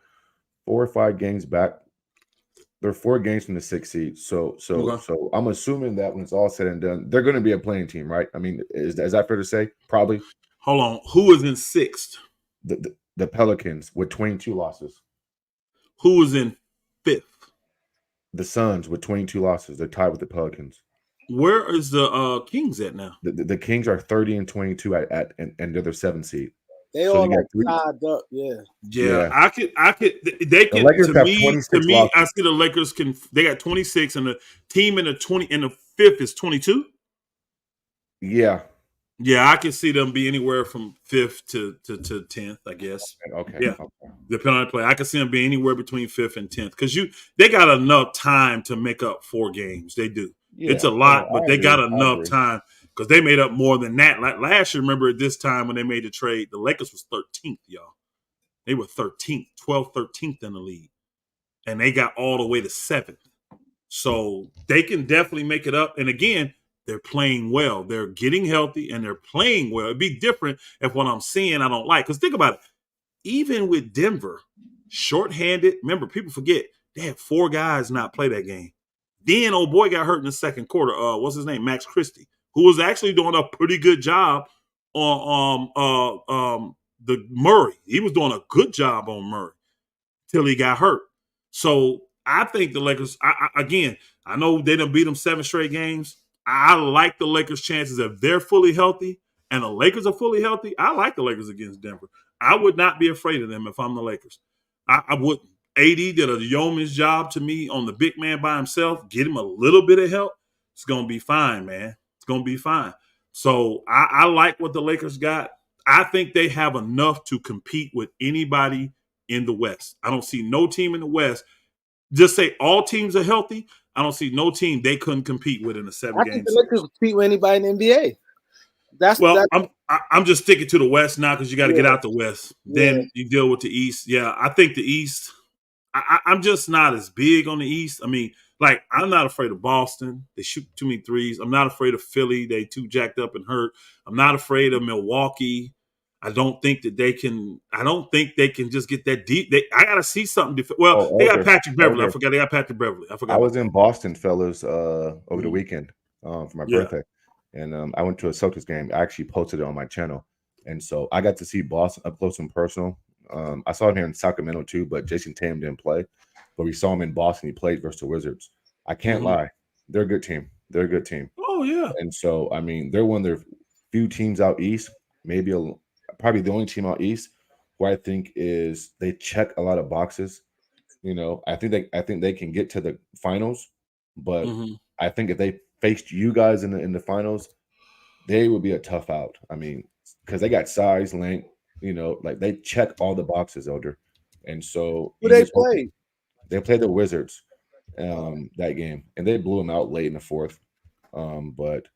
4 or 5 games back. They're 4 games from the sixth seed. Okay. So I'm assuming that when it's all said and done, they're going to be a playing team, right? I mean, is that fair to say? Probably Hold on. Who is in sixth? the Pelicans with 22 losses. Who is in fifth? The Suns with 22 losses. They're tied with the Pelicans. Where is the Kings at now? The Kings are 30-22 and they're the 7th seed. They So all you got like three. tied up. Yeah. Yeah, Yeah. I could. They The can. Lakers To have me, 26 I losses. see the Lakers can. They got 26, and the team in the 20 in the fifth is 22. Yeah. Yeah, I can see them be anywhere from fifth to 10th. I guess. Okay. Yeah, Okay. depending on the play, I can see them be anywhere between fifth and 10th because they got enough time to make up 4 games. They do. It's Yeah. a No, lot, but I they got agree. I enough agree. time because they made up more than that. Like last year, remember at this time when they made the trade, the Lakers was 13th, y'all. They were 13th, 12th, 13th in the league. And they got all the way to 7th. So they can definitely make it up. And again, They're playing well. They're getting healthy and they're playing well. It'd be different if what I'm seeing I don't like. Because think about it. Even with Denver, shorthanded, remember, people forget they had 4 guys not play that game. Then old boy got hurt in the second quarter. What's his name? Max Christie, who was actually doing a pretty good job on the Murray. He was doing a good job on Murray till he got hurt. So I think the Lakers, again, I know they done beat them 7 straight games. I like the Lakers' chances if they're fully healthy and the Lakers are fully healthy. I like the Lakers against Denver. I would not be afraid of them if I'm the Lakers. I wouldn't. AD did a yeoman's job to me on the big man by himself. Get him a little bit of help. It's going to be fine, man. It's going to be fine. So I like what the Lakers got. I think they have enough to compete with anybody in the West. I don't see no team in the West. Just say all teams are healthy. I don't see no team they couldn't compete with in a 7-game I think the series. Lakers compete with anybody in the NBA. I'm just sticking to the West now because you got to get out the West. Yeah. Then you deal with the East. Yeah, I think the East. I'm just not as big on the East. I mean, like, I'm not afraid of Boston. They shoot too many threes. I'm not afraid of Philly. They too jacked up and hurt. I'm not afraid of Milwaukee. I don't think they can just get that deep. I got to see something. They got Patrick Beverly. I forgot they got Patrick Beverly. I was in Boston, fellas, over the weekend for my birthday. And I went to a Celtics game. I actually posted it on my channel. And so I got to see Boston up close and personal. I saw him here in Sacramento too, but Jason Tatum didn't play. But we saw him in Boston. He played versus the Wizards. I can't lie. They're a good team. They're a good team. Oh, yeah. And so, I mean, they're one of their few teams out east, probably the only team out east where I think is they check a lot of boxes. You know, I think they can get to the finals, but I think if they faced you guys in the finals, they would be a tough out. I mean, because they got size, length, you know, like they check all the boxes, Elder. And so Who they played? They played the Wizards that game, and they blew them out late in the fourth. But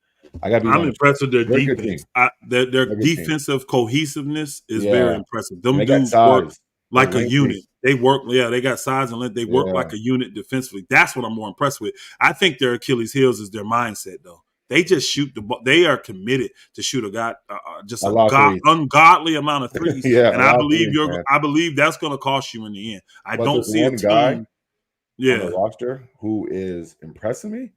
I'm impressed with their defense. Their defensive cohesiveness is very impressive. Them dudes work like a unit. They work, they got size and length. They work like a unit defensively. That's what I'm more impressed with. I think their Achilles heels is their mindset, though. They just shoot the ball. They are committed to shoot ungodly amount of threes. And I believe that's going to cost you in the end. I don't see a team guy on the roster who is impressing me.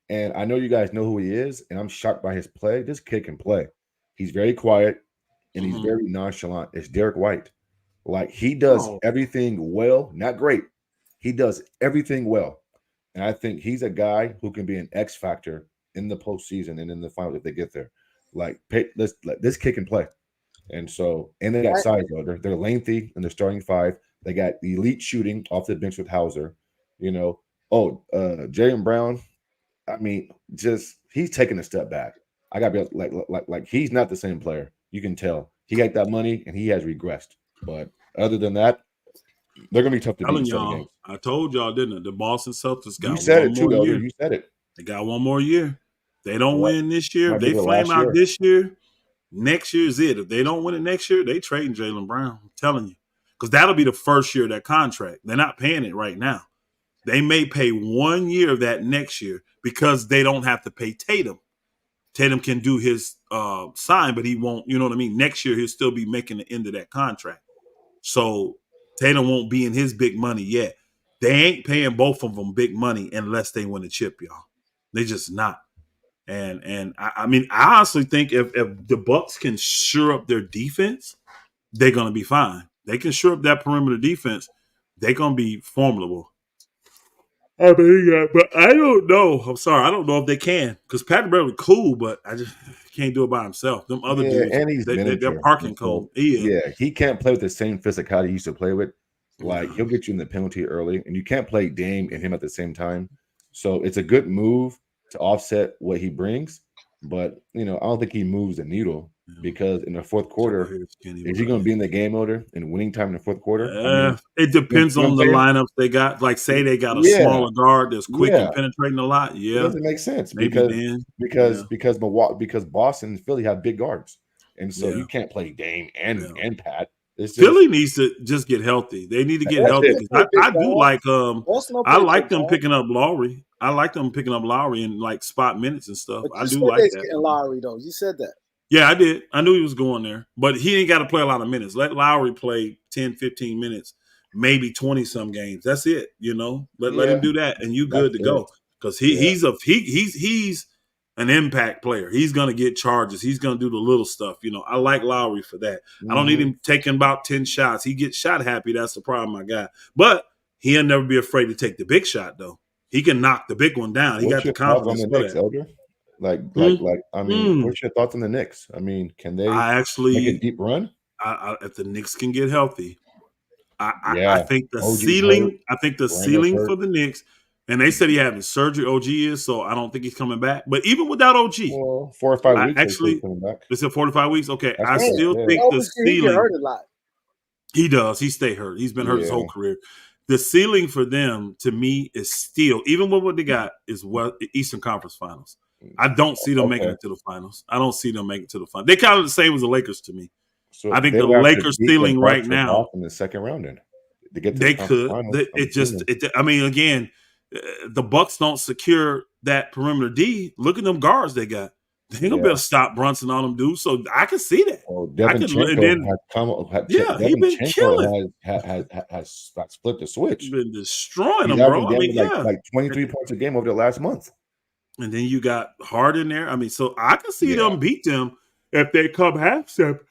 And I know you guys know who he is, and I'm shocked by his play. This kid can play. He's very quiet, and he's very nonchalant. It's Derek White. Like, he does everything well, not great. He does everything well. And I think he's a guy who can be an X factor in the postseason and in the final if they get there. Like, this kid can play. And so, and they got size, though. They're lengthy in the starting 5. They got elite shooting off the bench with Hauser. You know, Jaylen Brown, I mean, he's taking a step back. I gotta be like he's not the same player. You can tell he got that money and he has regressed. But other than that, they're gonna be tough to beat. Y'all, I told y'all, didn't it? The Boston Celtics got you said one it too, more year. You said it. They got one more year. They don't win this year. They flame out this year. Next year is it. If they don't win it next year, they trading Jaylen Brown. I'm telling you, because that'll be the first year of that contract. They're not paying it right now. They may pay 1 year of that next year because they don't have to pay Tatum. Tatum can do his sign, but he won't, you know what I mean? Next year, he'll still be making the end of that contract. So Tatum won't be in his big money yet. They ain't paying both of them big money unless they win a chip, y'all. They just not. And I mean, I honestly think if the Bucks can shore up their defense, they're going to be fine. They can shore up that perimeter defense. They're going to be formidable. I mean, but I don't know. I'm sorry. I don't know if they can because Patrick Beverly cool, but I just can't do it by himself. Them other dudes, and he's they're parking code. He can't play with the same physicality he used to play with. Like, he'll get you in the penalty early, and you can't play Dame and him at the same time. So it's a good move to offset what he brings. But, you know, I don't think he moves the needle because in the fourth quarter, is he going to be in the game order in winning time in the fourth quarter? I mean, it depends on the lineups they got. Like, say they got a smaller guard that's quick and penetrating a lot. Yeah, it doesn't make sense maybe because Boston and Philly have big guards, and so you can't play Dame and Pat. It's just Philly needs to just get healthy. They need to get that's healthy it. Boston because play big I do ball. like Boston I play like big them ball. picking up Lowry. I like them picking up Lowry and like spot minutes and stuff. But I you do said like they're that. getting Lowry though. You said that. Yeah, I did. I knew he was going there, but he ain't got to play a lot of minutes. Let Lowry play 10, 15 minutes, maybe 20 some games. That's it. Let Yeah, him do that, and you that's good to it. go. Because Yeah. he's an impact player. He's gonna get charges. He's gonna do the little stuff. I like Lowry for that. I don't need Mm-hmm. him taking about 10 shots. He gets shot happy. That's the problem I got. But he'll never be afraid to take the big shot though. He can knock the big one down. He What's got the your thoughts on confidence the for Knicks, that. Elder? Hmm? I mean, Hmm. what's your thoughts on the Knicks? I mean, can they I make a actually deep run? if the Knicks can get healthy, I Yeah. think the OG's hurt. ceiling. I think the Randall's ceiling for hurt. the Knicks, and they said he having surgery. OG is, so I don't think he's coming back. But even without OG, Well, 4 or 5 I weeks they say he's actually coming back. they said 45 weeks. Okay, That's I what Damn. they still said. think the OBC, he get ceiling. hurt a lot. He does. He stay hurt. He's been hurt his whole Yeah. career. The ceiling for them, to me, is still even with what they got is Eastern Conference Finals. I don't see them making Okay. it to the finals. I don't see them making it to the finals. They kind of the same as the Lakers to me. So I think they the would have to Lakers beat the ceiling right Bucks or now. Boston in the second round then to get to the They conference could. finals. I'm It just. assuming. I mean, again, the Bucks don't secure that perimeter D. Look at them guards they got. They ain't gonna be Yeah. able to stop Brunson on them dudes. So I can see that. Well, I can, and then he been killing. Devinchenko has flipped the switch. Been destroying He's them, bro. averaging I damn mean, near yeah. like 23 points a game over the last month. And then you got Harden there. I mean, so I can see Yeah. them beat them if they come half step.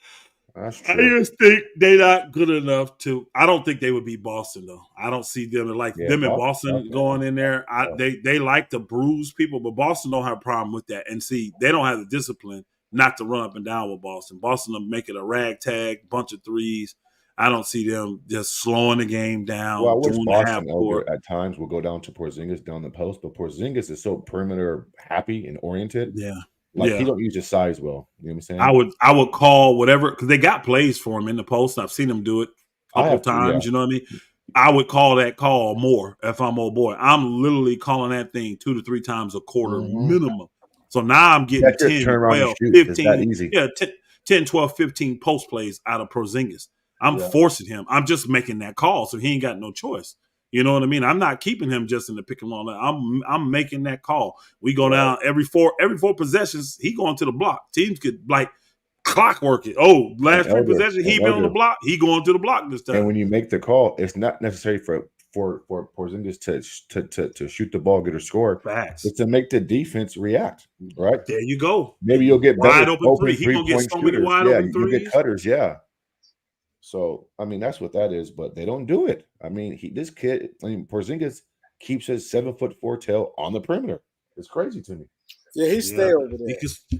That's I true. just think they're not good enough to. I don't think they would beat Boston though. I don't see them like Yeah, them in Boston going in there. tough. They like to bruise people, but Boston don't have a problem with that. And see, they don't have the discipline not to run up and down with Boston. Boston will make it a ragtag, bunch of threes. I don't see them just slowing the game down, Well, I wish doing the half Boston court. Elder at times will go down to Porzingis down the post, but Porzingis is so perimeter happy and oriented. Yeah, Like yeah. he don't use his size well. You know what I'm saying? I would call whatever because they got plays for him in the post. I've seen them do it a I couple have of to, yeah. times. You know what I mean? I would call that call more if I'm old boy. I'm literally calling that thing 2 to 3 times a quarter minimum. So now I'm getting That's it. 10, Turn around and 12, shoot. It's that 15, easy. yeah, 10, 12, 15 post plays out of Porzingis. I'm Yeah. forcing him. I'm just making that call, so he ain't got no choice. You know what I mean? I'm not keeping him just in the pick and roll. I'm making that call. We go down every four possessions. He going to the block. Teams could like clockwork it. Oh, last 3 possessions, he been on the block. He going to the block this time. And when you make the call, it's not necessary for Porzingis to shoot the ball, get a score. Facts. It's to make the defense react. Right There you go. Maybe you'll get wide better open three. He gonna get 3-point so many shooters. wide Yeah, open you'll threes. get cutters. Yeah. So I mean that's what that is, but they don't do it. I mean, Porzingis keeps his 7'4" tail on the perimeter. It's crazy to me. Yeah, he stay over there.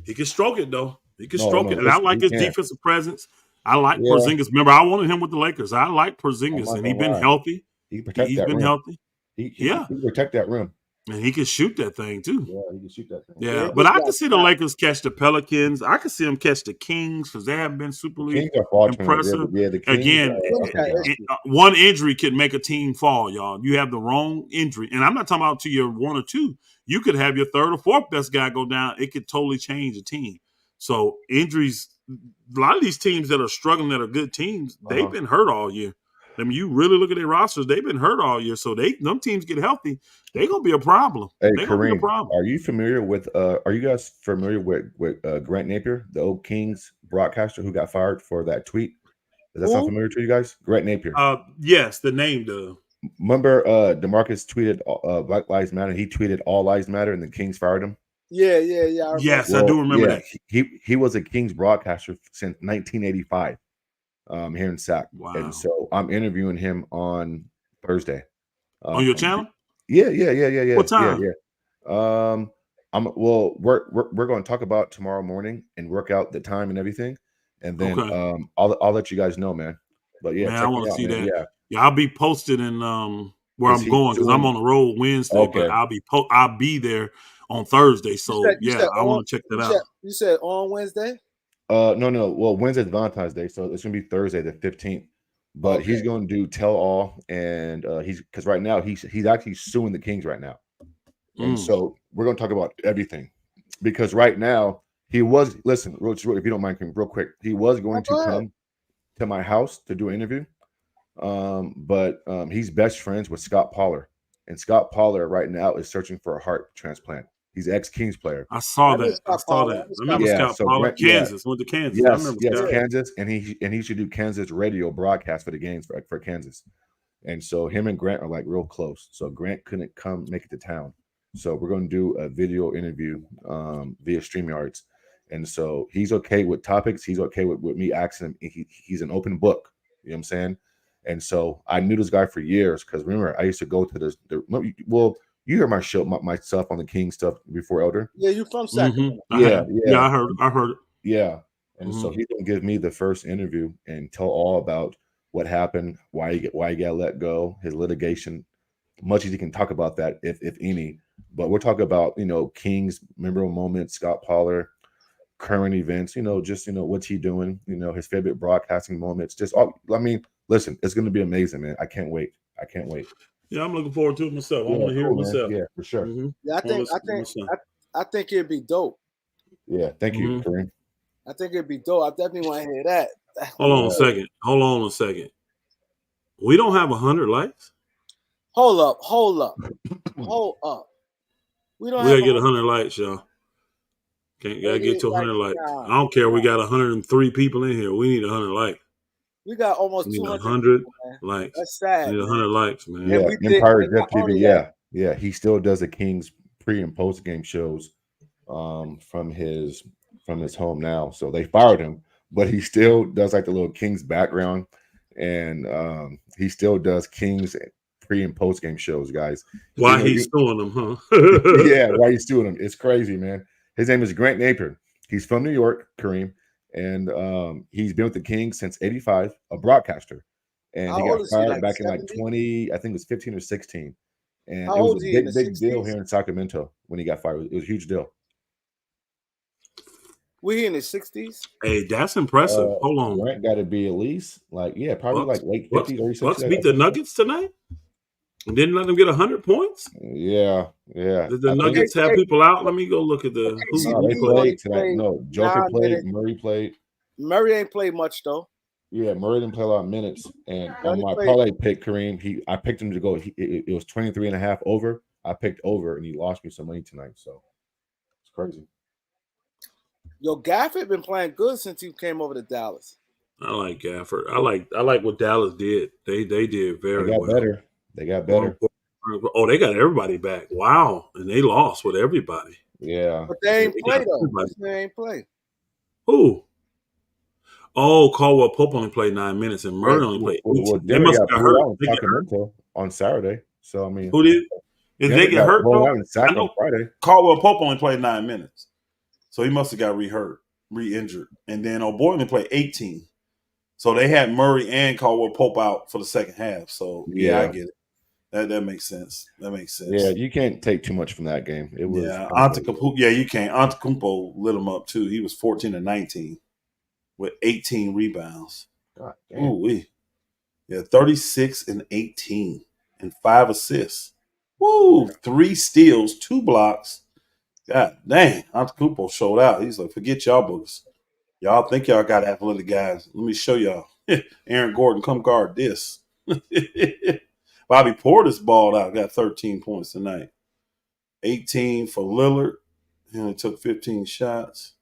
He can stroke it though. He can No, stroke no, it, and I listen, like he his can. defensive presence. I like Yeah. Porzingis. Remember, I wanted him with the Lakers. I like I'm Porzingis, not and he's gonna been lie. healthy. He can protect He's that been rim. healthy. He Yeah, can protect that rim. and he can shoot that thing too. Yeah, he can shoot that thing. Yeah, he but just I got can see the shot. Lakers catch the Pelicans. I can see them catch the Kings because they haven't been superly Kings are faltering. impressive. Yeah, the Kings Again, are up and down. one injury could make a team fall, y'all. You have the wrong injury, and I'm not talking about to your 1 or 2. You could have your 3rd or 4th best guy go down. It could totally change a team. So injuries, a lot of these teams that are struggling that are good teams, they've been hurt all year. I mean, you really look at their rosters; they've been hurt all year. So them teams get healthy, they're gonna be a problem. Hey, They're gonna be a Kareem, problem. are you familiar with? Are you guys familiar with Grant Napier, the old Kings broadcaster who got fired for that tweet? Does that sound familiar to you guys? Grant Napier. Yes, the name does. Remember, DeMarcus tweeted Black Lives Matter. He tweeted All Lives Matter, and the Kings fired him. Yeah. I Yes, I do remember that. He was a Kings broadcaster since 1985, here in SAC. Wow. And so I'm interviewing him on Thursday. On your channel? Yeah. What time? Yeah. We're going to talk about tomorrow morning and work out the time and everything, and then I'll let you guys know, man. But yeah, man, I want to see man. that. Yeah, I'll be posted in where I'm going because I'm on the road Wednesday, Okay. but I'll be there on Thursday. So I want to check that out. You said on Wednesday? No. Well, Wednesday's Valentine's Day, so it's gonna be Thursday the 15th. But he's going to do tell all, and because right now he's actually suing the Kings right now, and so we're going to talk about everything because right now he was if you don't mind, real quick, he was going to come. to my house to do an interview. But he's best friends with Scott Pollard, and Scott Pollard right now is searching for a heart transplant. He's ex-Kings player. I saw I know that. I Scott saw Pollard. that. I know I Scott remember Pollard. Yeah, Scott so Pollard. Grant, yeah, Kansas. Went to Kansas. I yes, remember yes, Scott. Yeah. Kansas, and he should do Kansas radio broadcast for the games for Kansas. And so him and Grant are like real close. So Grant couldn't come make it to town. So we're going to do a video interview via StreamYards. And so he's okay with topics. He's okay with me asking him. He's an open book. You know what I'm saying? And so I knew this guy for years because remember, I used to go to well, you hear my show, my stuff on the King stuff before Elder. Yeah, you from Mm-hmm. Sacramento. I Yeah, have. Yeah, yeah, I heard it. yeah. And Mm-hmm. so he's gonna give me the first interview and tell all about what happened, why he got let go, his litigation, much as he can talk about that, if any. But we're talking about King's memorable moments, Scott Pollard, current events, just what's he doing, his favorite broadcasting moments. Just all I mean, listen, it's gonna be amazing, man. I can't wait. I can't wait. Yeah, I'm looking forward to it myself. I Yeah, want to hear cool, it man. myself. Yeah, for sure. Mm-hmm. Yeah, I want to listen to it myself. I think it'd be dope. Yeah, thank you, Mm-hmm. Kareem. I think it'd be dope. I definitely want to hear that. Hold on a second. Hold on a second. We don't have 100 likes. Hold up. We don't We have gotta get 100 likes, y'all. Gotta get to 100 likes. Nah, I don't care. We got 103 people in here. We need 100 likes. we got almost We need 200 100 people, man. likes. That's sad. We need 100 likes, man. Yeah, we did- Empire and not Jeff TV. only Yeah, that- yeah. He still does the Kings pre and post game shows from his home now. So they fired him, but he still does like the little Kings background, and he still does Kings pre and post game shows, guys. Why he's suing them, huh? Yeah, why he's suing him? It's crazy, man. His name is Grant Napier. He's from New York, Kareem, and he's been with the Kings since '85, a broadcaster. And How he old got is he, fired like back in like 70? 20, I think it was 15 or 16. And How it was old a is he, in big, the big deal 60s? here in Sacramento when he got fired. It was a huge deal. We in the 60s? Hey, that's impressive. Hold on. Grant got to be at least probably Bucks- like late 50s, early 60s. Bucks beat the Nuggets tonight and didn't let them get 100 points. Yeah. Did the I think Nuggets have people out? Let me go look at the who No, they played. played tonight. No, Joker 9 played, minutes. Murray played. Murray ain't played much though. Yeah, Murray didn't play a lot of minutes. And on Murray my played- parlay pick, Kareem, I picked him to go. It was 23 and a half over. I picked over, and he lost me some money tonight. So it's crazy. Yo, Gafford been playing good since he came over to Dallas. I like Gafford. I like what Dallas did. They did They very got well. better. They got better. Oh, they got everybody back. Wow. And they lost with everybody. Yeah. But they ain't They play got though. everybody. They ain't play. Who? Oh, Caldwell Pope only played 9 minutes and Murray only played 18. Well, They Denver must got have got blew hurt. out in They got hurt. Sacramento on Saturday. So I mean, Who did? If Denver they get got hurt, blown though, out in Sac I know- on Friday. Caldwell Pope only played 9 minutes. So he must have got re-injured. And then O'Boy only played 18. So they had Murray and Caldwell Pope out for the second half. So yeah, I get it. That makes sense. That makes sense. Yeah, you can't take too much from that game. It was Antetokounmpo. Yeah, you can't. Antetokounmpo lit him up too. He was 14 and 19 with 18 rebounds. God damn. Ooh, yeah, 36 and 18 and 5 assists. Woo, 3 steals, 2 blocks. God dang, Antetokounmpo showed out. He's like, forget y'all boogers. Y'all think y'all got athletic guys. Let me show y'all. Aaron Gordon, come guard this. Bobby Portis balled out, got 13 points tonight. 18 for Lillard. He only took 15 shots.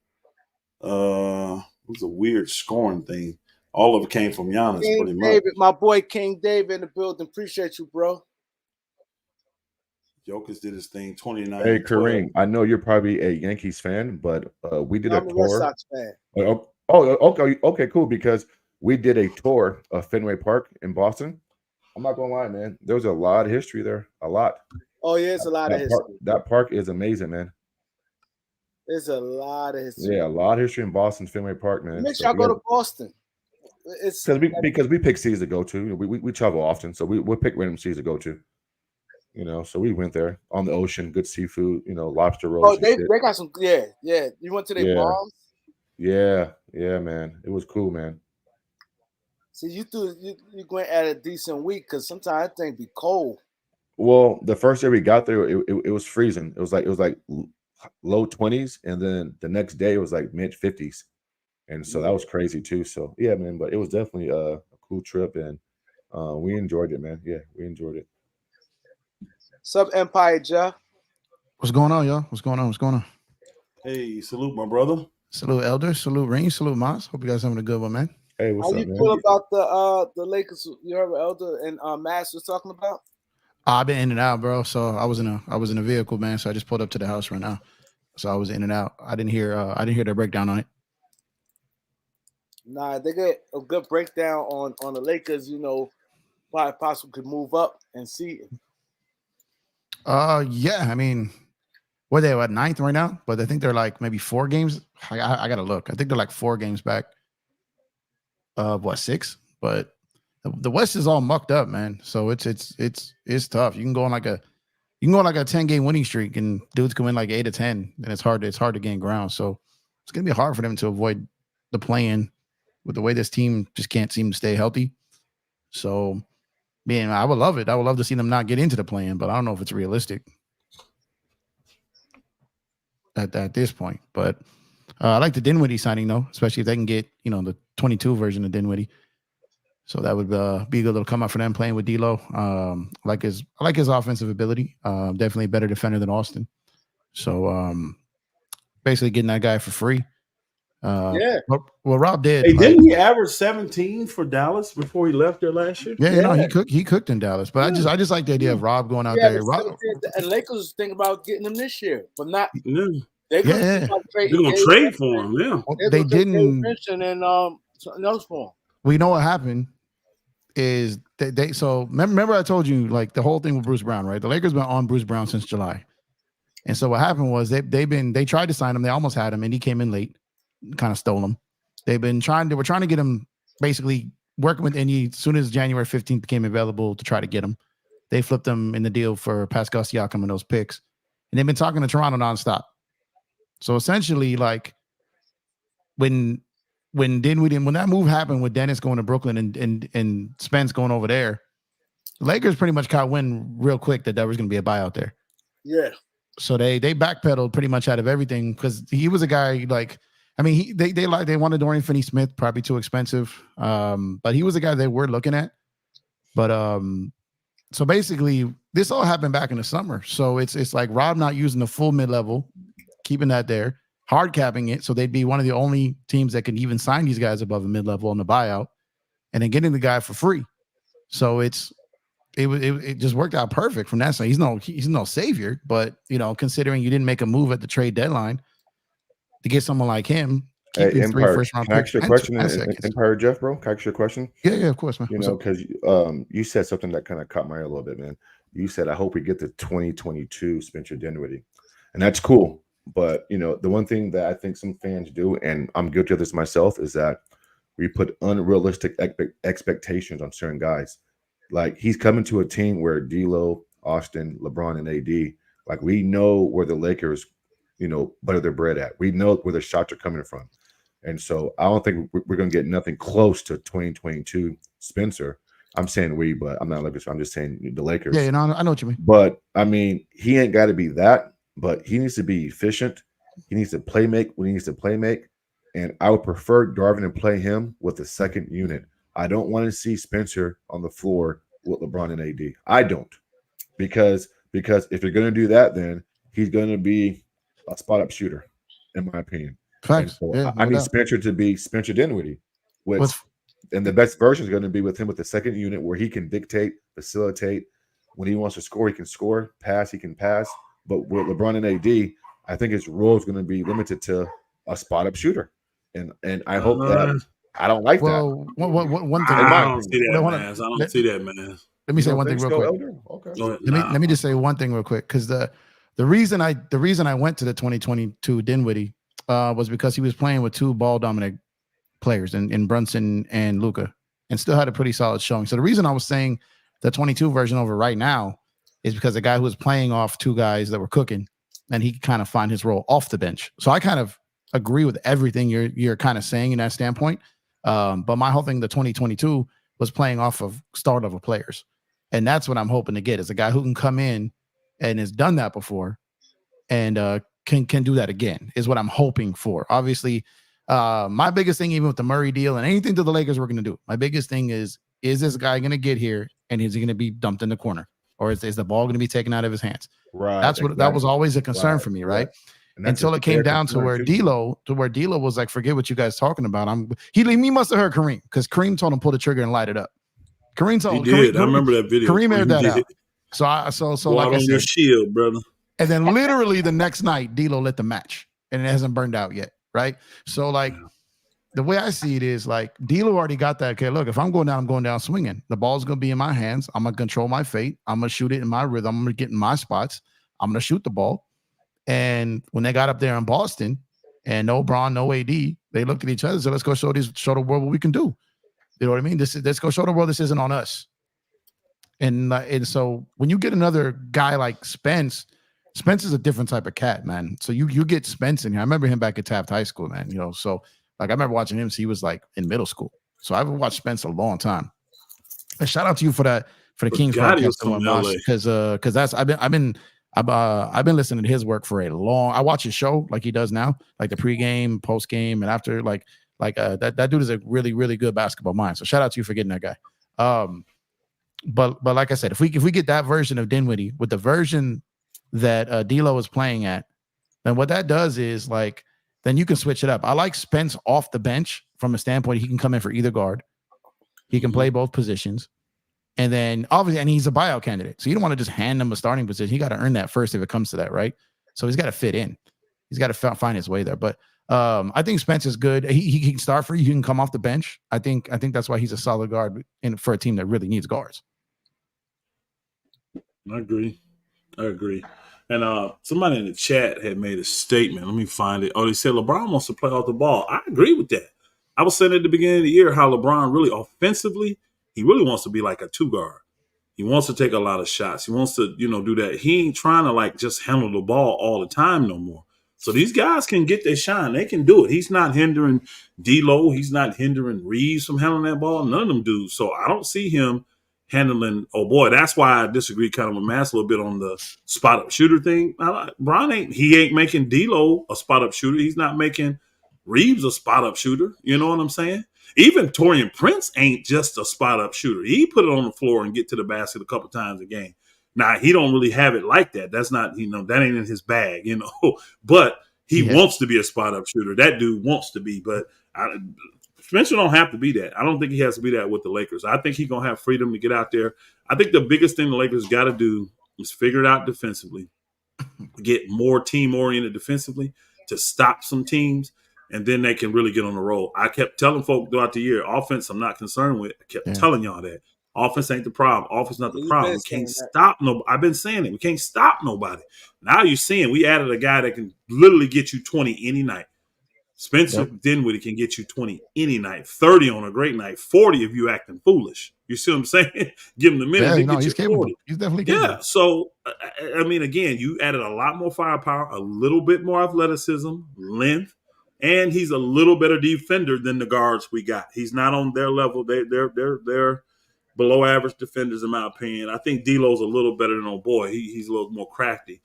It was a weird scoring thing. All of it came from Giannis, King pretty much. David, my boy King David in the building. Appreciate you, bro. Jokic did his thing, 29. Hey, and 12. Kareem, I know you're probably a Yankees fan, but we did I'm a a Red tour. Sox fan. Okay, cool. Because we did a tour of Fenway Park in Boston. I'm not gonna lie, man. There was a lot of history there. A lot. Oh yeah, it's a lot of history. That park is amazing, man. There's a lot of history. Yeah, a lot of history in Boston, Fenway Park, man. Make sure I go to Boston. It's because we pick cities to go to. We travel often, so we'll pick random cities to go to. So we went there on the ocean, good seafood, lobster rolls. Oh, they got some. Yeah. You went to their bombs. Yeah, man. It was cool, man. See, you going at a decent week because sometimes that thing be cold. Well, the first day we got there, it was freezing. It was like low 20s, and then the next day it was like mid 50s. And so that was crazy too. So yeah, man. But it was definitely a cool trip, and we enjoyed it, man. Yeah, we enjoyed it. Sub Empire Jeff. What's going on, y'all? What's going on? What's going on? Hey, salute, my brother. Salute, Elder. Salute, Rain. Salute, Moss. Hope you guys having a good one, man. Hey, what's How up, you man? feel about the Lakers? You heard what Elder and Mass was talking about? I've been in and out, bro. So I was in a vehicle, man. So I just pulled up to the house right now. So I was in and out. I didn't hear their breakdown on it. Nah, they get a good breakdown on the Lakers. You know, probably possibly could move up and see. Yeah. I mean, what they at 9th right now? But I think they're like maybe 4 games. I gotta look. I think they're like 4 games back. What 6? But the West is all mucked up, man. So it's tough. You can go on like a 10-game winning streak, and dudes can win like 8 to 10, and it's hard to gain ground. So it's gonna be hard for them to avoid the play-in with the way this team just can't seem to stay healthy. So, man, I would love it. I would love to see them not get into the play-in, but I don't know if it's realistic at this point. But I like the Dinwiddie signing though, especially if they can get the 22 version of Dinwiddie. So that would be a good little come up for them playing with D'Lo. I like his offensive ability. Definitely a better defender than Austin. So basically getting that guy for free. Yeah. Well, Rob did. Hey, didn't he average 17 for Dallas before he left there last year? Yeah, no, he cooked in Dallas. But I just like the idea of Rob going out there. And Lakers think about getting him this year, but not. Yeah. They're gonna trade for him. Yeah, they didn't. And something else for him. Well, you know what happened is they so remember I told you like the whole thing with Bruce Brown, right? The Lakers been on Bruce Brown since July, and so what happened was they tried to sign him. They almost had him, and he came in late, kind of stole him. They were trying to get him, basically working with Indy as soon as January 15th became available to try to get him. They flipped him in the deal for Pascal Siakam and those picks, and they've been talking to Toronto nonstop. So essentially, like when that move happened with Dennis going to Brooklyn and Spence going over there, the Lakers pretty much caught wind real quick that there was going to be a buyout there. Yeah. So they backpedaled pretty much out of everything because he was a guy like, I mean, they wanted Dorian Finney-Smith, probably too expensive, but he was a guy they were looking at. But so basically, this all happened back in the summer. So it's like Rob not using the full mid-level, keeping that there, hard capping it, so they'd be one of the only teams that can even sign these guys above a mid-level on the buyout, and then getting the guy for free. So it just worked out perfect from that side. He's no savior, but considering you didn't make a move at the trade deadline to get someone like him, keeping Empire, 3 first-round can I ask you a question, seconds. Empire Jeff, bro? Can I ask you a question? Yeah, of course, man. Because you said something that kind of caught my ear a little bit, man. You said, I hope we get the 2022 Spencer Dinwiddie, and that's cool. But the one thing that I think some fans do, and I'm guilty of this myself, is that we put unrealistic expectations on certain guys. Like he's coming to a team where D'Lo, Austin, LeBron, and AD, like we know where the Lakers, butter their bread at. We know where the shots are coming from, and so I don't think we're going to get nothing close to 2022 Spencer. I'm saying we, but I'm not Lakers. I'm just saying the Lakers. Yeah, I know what you mean. But I mean, he ain't got to be that. But he needs to be efficient. He needs to play make when he needs to play make. And I would prefer Darvin to play him with the second unit. I don't want to see Spencer on the floor with LeBron and AD. I don't. Because if you're going to do that, then he's going to be a spot-up shooter, in my opinion. Facts. So yeah, I need Spencer to be Spencer Dinwiddie. And the best version is going to be with him with the second unit where he can dictate, facilitate. When he wants to score, he can score. Pass, he can pass. But with LeBron and AD, I think his role is going to be limited to a spot-up shooter, and I hope that I don't like that. One thing I don't see that, man. I don't see that, man. Let me say one thing real quick. Okay. Let me just say one thing real quick, because the reason I went to the 2022 Dinwiddie was because he was playing with 2 ball dominant players in Brunson and Luka, and still had a pretty solid showing. So the reason I was saying the 22 version over right now is because the guy who was playing off 2 guys that were cooking, and he could kind of find his role off the bench. So I kind of agree with everything you're kind of saying in that standpoint. But my whole thing, the 2022, was playing off of start level players. And that's what I'm hoping to get, is a guy who can come in and has done that before and can do that again, is what I'm hoping for. Obviously, My biggest thing, even with the Murray deal and anything that the Lakers were going to do, my biggest thing is this guy going to get here and is he going to be dumped in the corner, or is the ball going to be taken out of his hands? Right. That was exactly. always a concern for me, right? And that's Until a it came fair down to concern, where too. D'Lo was like, forget what you guys talking about. He must have heard Kareem, because Kareem told him pull the trigger and light it up. Kareem told He did. Kareem, I remember that video. Kareem aired that did. out. So Go like out I on your said, shield, brother. and then literally the next night, D'Lo lit the match, and it hasn't burned out yet, right? So like the way I see it is like D'Lo already got that. Okay, look, if I'm going down swinging. The ball's gonna be in my hands. I'm gonna control my fate. I'm gonna shoot it in my rhythm. I'm gonna get in my spots. I'm gonna shoot the ball. And when they got up there in Boston, and no Bron, no AD, they looked at each other and said, "Let's go show the world what we can do." You know what I mean? Let's go show the world this isn't on us. And so when you get another guy like Spence is a different type of cat, man. So you get Spence in here. I remember him back at Taft High School, man. So like I remember watching him since he was like in middle school. So I've watched Spence a long time. And shout out to you for that, for the Kings podcast, because that's I've been listening to his work for a long. I watch his show like he does now, like the pregame, postgame, and after that dude is a really, really good basketball mind. So shout out to you for getting that guy. But like I said, if we get that version of Dinwiddie with the version that D'Lo is playing at, then what that does is like then you can switch it up. I like Spence off the bench from a standpoint he can come in for either guard, he can play both positions, and then obviously, and he's a buyout candidate, so you don't want to just hand him a starting position. He got to earn that first if it comes to that, right? So he's got to fit in. He's got to find his way there. But I think Spence is good. He can start for you. He can come off the bench. I think that's why he's a solid guard for a team that really needs guards. I agree. And somebody in the chat had made a statement. Let me find it. Oh, they said LeBron wants to play off the ball. I agree with that. I was saying at the beginning of the year how LeBron really offensively, he really wants to be like a two guard. He wants to take a lot of shots. He wants to, do that. He ain't trying to like just handle the ball all the time no more. So these guys can get their shine. They can do it. He's not hindering D'Lo. He's not hindering Reeves from handling that ball. None of them do. So I don't see him handling. Oh boy, that's why I disagree kind of with Mass a little bit on the spot up shooter thing. Bron ain't making D'Lo a spot up shooter. He's not making Reeves a spot up shooter. You know what I'm saying? Even Taurean Prince ain't just a spot up shooter. He put it on the floor and get to the basket a couple times a game. Now he don't really have it like that. That's not, that ain't in his bag, But he wants to be a spot up shooter. That dude wants to be, but Spencer don't have to be that. I don't think he has to be that with the Lakers. I think he's going to have freedom to get out there. I think the biggest thing the Lakers got to do is figure it out defensively, get more team-oriented defensively to stop some teams, and then they can really get on the roll. I kept telling folk throughout the year, offense I'm not concerned with. I kept telling y'all that. Offense ain't the problem. Offense not the problem. We can't stop nobody. I've been saying it. We can't stop nobody. Now you're seeing we added a guy that can literally get you 20 any night. Spencer Dinwiddie can get you 20 any night, 30 on a great night, 40 if you acting foolish. You see what I'm saying? Give him the minutes. Yeah, he's capable. 40. He's definitely capable. Yeah. So, I mean, again, you added a lot more firepower, a little bit more athleticism, length, and he's a little better defender than the guards we got. He's not on their level. They're below average defenders, in my opinion. I think D'Lo's a little better than old boy. He's a little more crafty,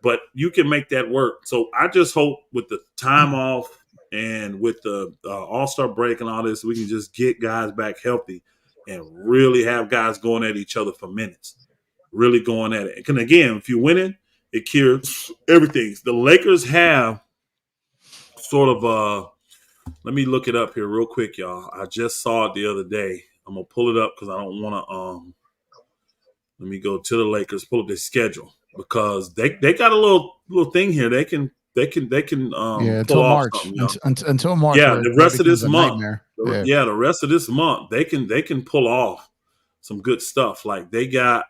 but you can make that work. So I just hope with the time off and with the All-Star break and all this, we can just get guys back healthy and really have guys going at each other for minutes, really going at it. And again, if you're winning, it cures everything. The Lakers have sort of let me look it up here real quick, y'all. I just saw it the other day. I'm going to pull it up because I don't want to let me go to the Lakers, pull up their schedule because they got a little thing here. They can pull off March. something. Until March. Yeah, the rest of this month. Yeah, the rest of this month they can pull off some good stuff. Like they got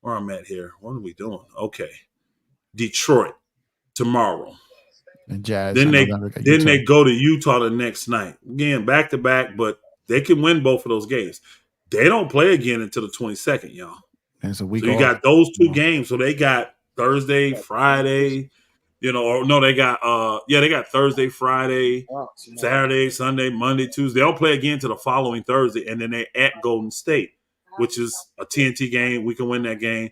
where I'm at here. What are we doing? Okay, Detroit tomorrow. And Jazz. Then they go to Utah the next night. Again, back to back, but they can win both of those games. They don't play again until the 22nd, y'all. And it's a week. So you got those two games. So they got Thursday, Friday. They got Thursday, Friday, Saturday, Sunday, Monday, Tuesday. They'll play again to the following Thursday, and then they at Golden State, which is a TNT game. We can win that game.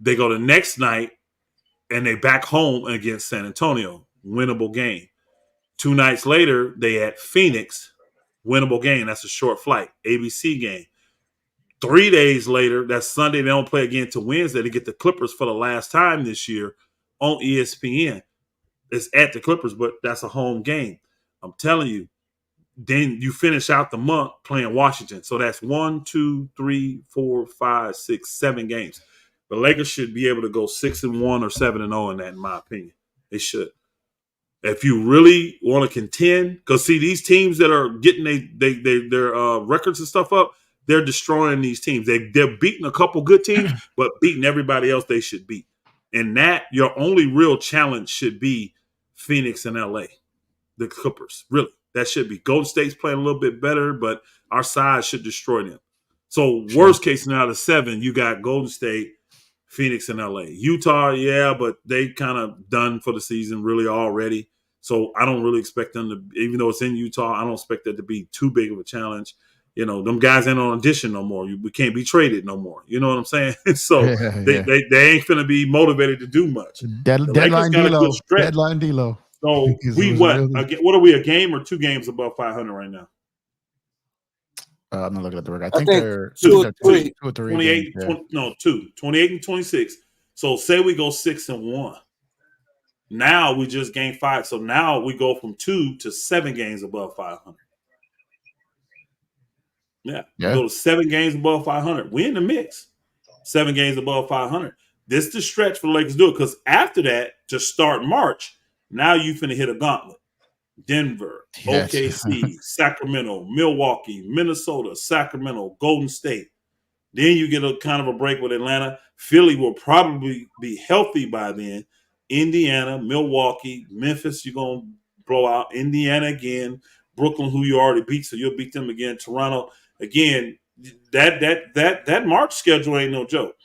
They go the next night, and they back home against San Antonio. Winnable game. 2 nights later, they at Phoenix, winnable game. That's a short flight, ABC game. 3 days later, that's Sunday. They don't play again till Wednesday. They get the Clippers for the last time this year on ESPN. It's at the Clippers, but that's a home game. I'm telling you. Then you finish out the month playing Washington. So that's 1, 2, 3, 4, 5, 6, 7 games. The Lakers should be able to go 6-1 or 7-0 in that, in my opinion. They should. If you really want to contend, because see, these teams that are getting their records and stuff up, they're destroying these teams. They're beating a couple good teams, but beating everybody else they should beat. And that, your only real challenge should be Phoenix and LA, the Clippers, really. That should be. Golden State's playing a little bit better, but our side should destroy them. So worst case scenario, 7, you got Golden State, Phoenix, and LA. Utah, yeah, but they kind of done for the season really already. So I don't really expect them to, even though it's in Utah, I don't expect that to be too big of a challenge. You know, them guys ain't on audition no more. We can't be traded no more. You know what I'm saying? So they ain't going to be motivated to do much. Deadline D-Lo. Deadline D-Lo. So we what are we, a game or 2 games above 500 right now? I'm not looking at the record. I think they're 2 or 3. 2 or 3. 28, yeah. 2. 28 and 26. So say we go 6-1. Now we just gained 5. So now we go from 2 to 7 games above 500. Yeah. We go to 7 games above 500. We in the mix. 7 games above 500. This is the stretch for the Lakers to do it, because after that, to start March, now you finna hit a gauntlet. Denver, OKC, Sacramento, Milwaukee, Minnesota, Sacramento, Golden State. Then you get a kind of a break with Atlanta. Philly will probably be healthy by then. Indiana, Milwaukee, Memphis, you're going to blow out. Indiana again. Brooklyn, who you already beat, so you'll beat them again. Toronto. Again, that March schedule ain't no joke.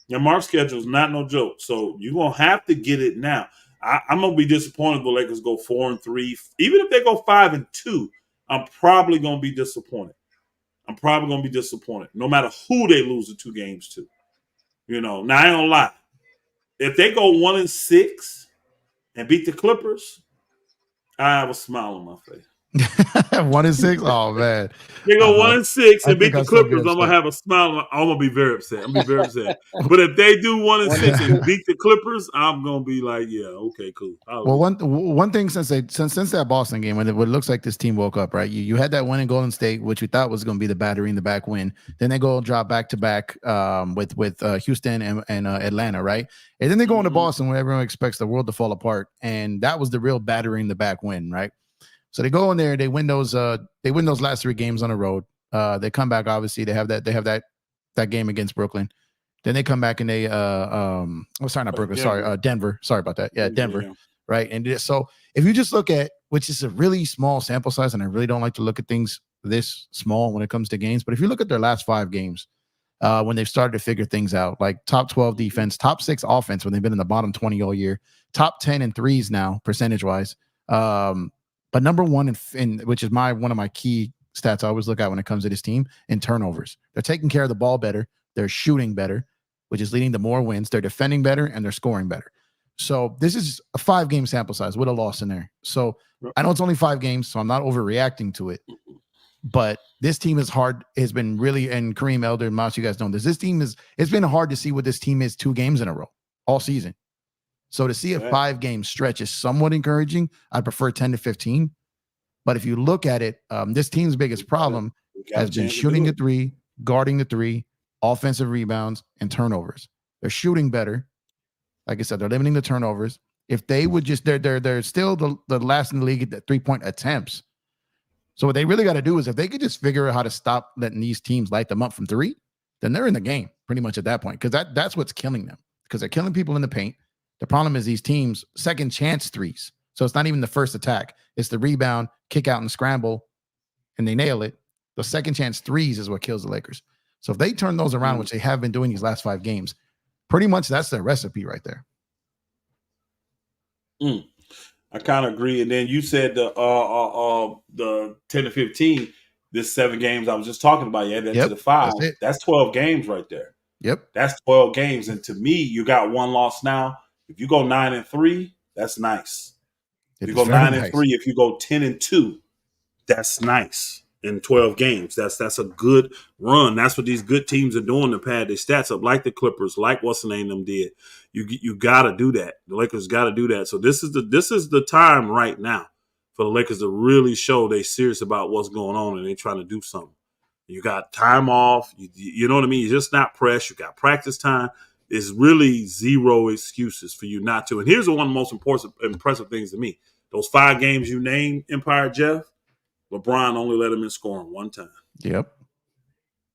Your March schedule is not no joke. So you're going to have to get it now. I'm going to be disappointed if the Lakers go 4-3. Even if they go 5-2, I'm probably going to be disappointed. No matter who they lose the 2 games to. You know, now I ain't going to lie. If they go 1-6 and beat the Clippers, I have a smile on my face. 1-6? Oh, man. They go 1-6 and beat the Clippers, I'm going to have a smile. I'm going to be very upset. But if they do 1-6 and beat the Clippers, I'm going to be like, yeah, okay, cool. Well, one thing since that Boston game, when it looks like this team woke up, right? You had that win in Golden State, which we thought was going to be the battery in the back win. Then they go drop back-to-back with Houston and Atlanta, right? And then they go into Boston, where everyone expects the world to fall apart. And that was the real battery in the back win, right? So they go in there, they win those last 3 games on the road. They come back, obviously, they have that game against Brooklyn. Then they come back and they Denver. Sorry about that. Yeah, Denver. Yeah. Right. And so if you just look at, which is a really small sample size, and I really don't like to look at things this small when it comes to games, but if you look at their last 5 games, when they've started to figure things out, like top 12 defense, top 6 offense when they've been in the bottom 20 all year, top 10 in threes now, percentage wise. But number 1 in which is one of my key stats I always look at when it comes to this team, in turnovers. They're taking care of the ball better. They're shooting better, which is leading to more wins. They're defending better and they're scoring better. So this is a 5-game sample size with a loss in there. So I know it's only 5 games, so I'm not overreacting to it. But this team has been really, and Kareem, Elder, and Mouse, you guys know this. It's been hard to see what this team is 2 games in a row all season. So to see a 5-game stretch is somewhat encouraging. I prefer 10 to 15. But if you look at it, this team's biggest problem has been shooting the 3, guarding the 3, offensive rebounds, and turnovers. They're shooting better. Like I said, they're limiting the turnovers. If they would just, they're still the last in the league at the 3-point attempts. So what they really got to do is, if they could just figure out how to stop letting these teams light them up from 3, then they're in the game pretty much at that point. Because that's what's killing them. Because they're killing people in the paint. The problem is these teams second chance 3s. So it's not even the first attack. It's the rebound, kick out, and scramble, and they nail it. The second chance 3s is what kills the Lakers. So if they turn those around, which they have been doing these last 5 games, pretty much that's their recipe right there. I kind of agree. And then you said the 10 to 15, this 7 games I was just talking about. Yeah, that's to the 5. That's 12 games right there. Yep. That's 12 games. And to me, you got 1 loss now. If you go 9-3, that's nice. If you is go very 9-3, nice. if you go 10-2, that's nice in 12 games. That's a good run. That's what these good teams are doing to pad their stats up, like the Clippers, like what's the name them did. You got to do that. The Lakers got to do that. So this is the time right now for the Lakers to really show they serious about what's going on and they trying to do something. You got time off. You know what I mean? You're just not pressed. You got practice time. There's really zero excuses for you not to. And here's one of the most impressive things to me. Those 5 games you named, Empire Jeff, LeBron only let him in scoring one time. Yep.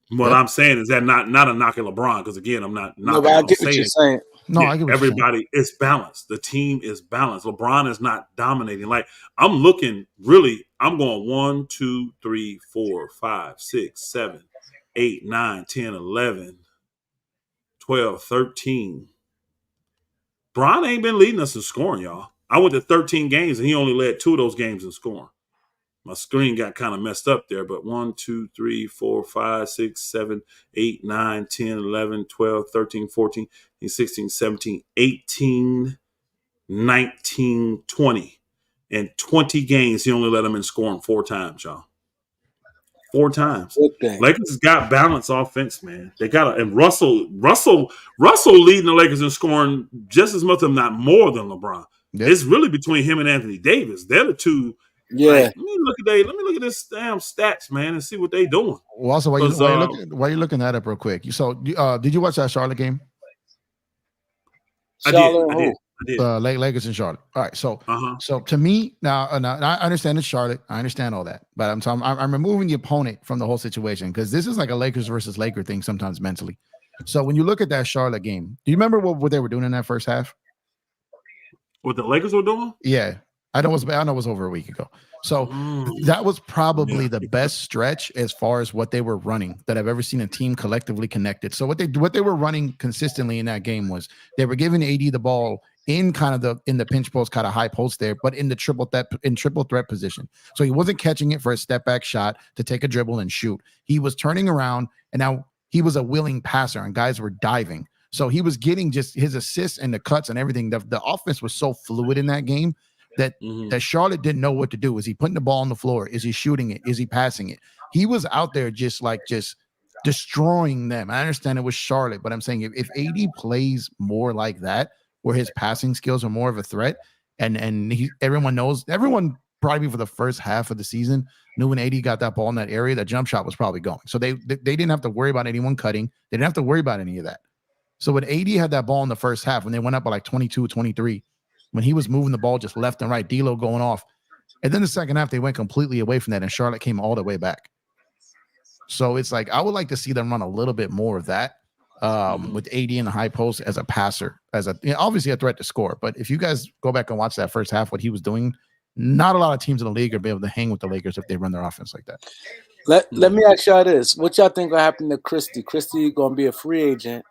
What I'm saying is that not a knock at LeBron, because again, I'm not No, knocking but I him. I'm get what you're saying. No, I get what you're saying. everybody is balanced. The team is balanced. LeBron is not dominating. Like I'm looking really, I'm going 1, 2, 3, 4, 5, 6, 7, 8, 9, 10, 11, 12, 13. Bron ain't been leading us in scoring, y'all. I went to 13 games and he only led 2 of those games in scoring. My screen got kind of messed up there, but 1, 2, 3, 4, 5, 6, 7, 8, 9, 10, 11, 12, 13, 14, 16, 17, 18, 19, 20. And 20 games, he only let them in scoring 4 times, y'all. 4 times. Lakers got balanced offense, man. They got and Russell leading the Lakers in scoring just as much, if not more, than LeBron. Yep. It's really between him and Anthony Davis. They're the two. Yeah. Like, let me look at this damn stats, man, and see what they doing. Well, also, while you're looking that up real quick, did you watch that Charlotte game? I did. Lakers and Charlotte. All right, so to me now, I understand it's Charlotte. I understand all that, but I'm removing the opponent from the whole situation because this is like a Lakers versus Laker thing sometimes mentally. So when you look at that Charlotte game, do you remember what they were doing in that first half? What the Lakers were doing? Yeah, I know it was over a week ago. So that was probably the best stretch as far as what they were running that I've ever seen a team collectively connected. So what they were running consistently in that game was they were giving AD the ball in the pinch post, kind of high post there, but in the triple threat position. So he wasn't catching it for a step back shot to take a dribble and shoot. He was turning around, and now he was a willing passer, and guys were diving. So he was getting just his assists and the cuts and everything. The offense was so fluid in that game that Charlotte didn't know what to do. Is he putting the ball on the floor? Is he shooting it? Is he passing it? He was out there just destroying them. I understand it was Charlotte, but I'm saying if AD plays more like that, where his passing skills are more of a threat, and everyone probably for the first half of the season knew when AD got that ball in that area, that jump shot was probably going. So they didn't have to worry about anyone cutting. They didn't have to worry about any of that. So when AD had that ball in the first half, when they went up by like 22, 23, when he was moving the ball just left and right, D'Lo going off. And then the second half, they went completely away from that, and Charlotte came all the way back. So it's like, I would like to see them run a little bit more of that with AD in the high post as a passer, obviously a threat to score. But if you guys go back and watch that first half, what he was doing, not a lot of teams in the league are be able to hang with the Lakers if they run their offense like that. Let me ask y'all this. What y'all think will happen to Christie? Christie going to be a free agent,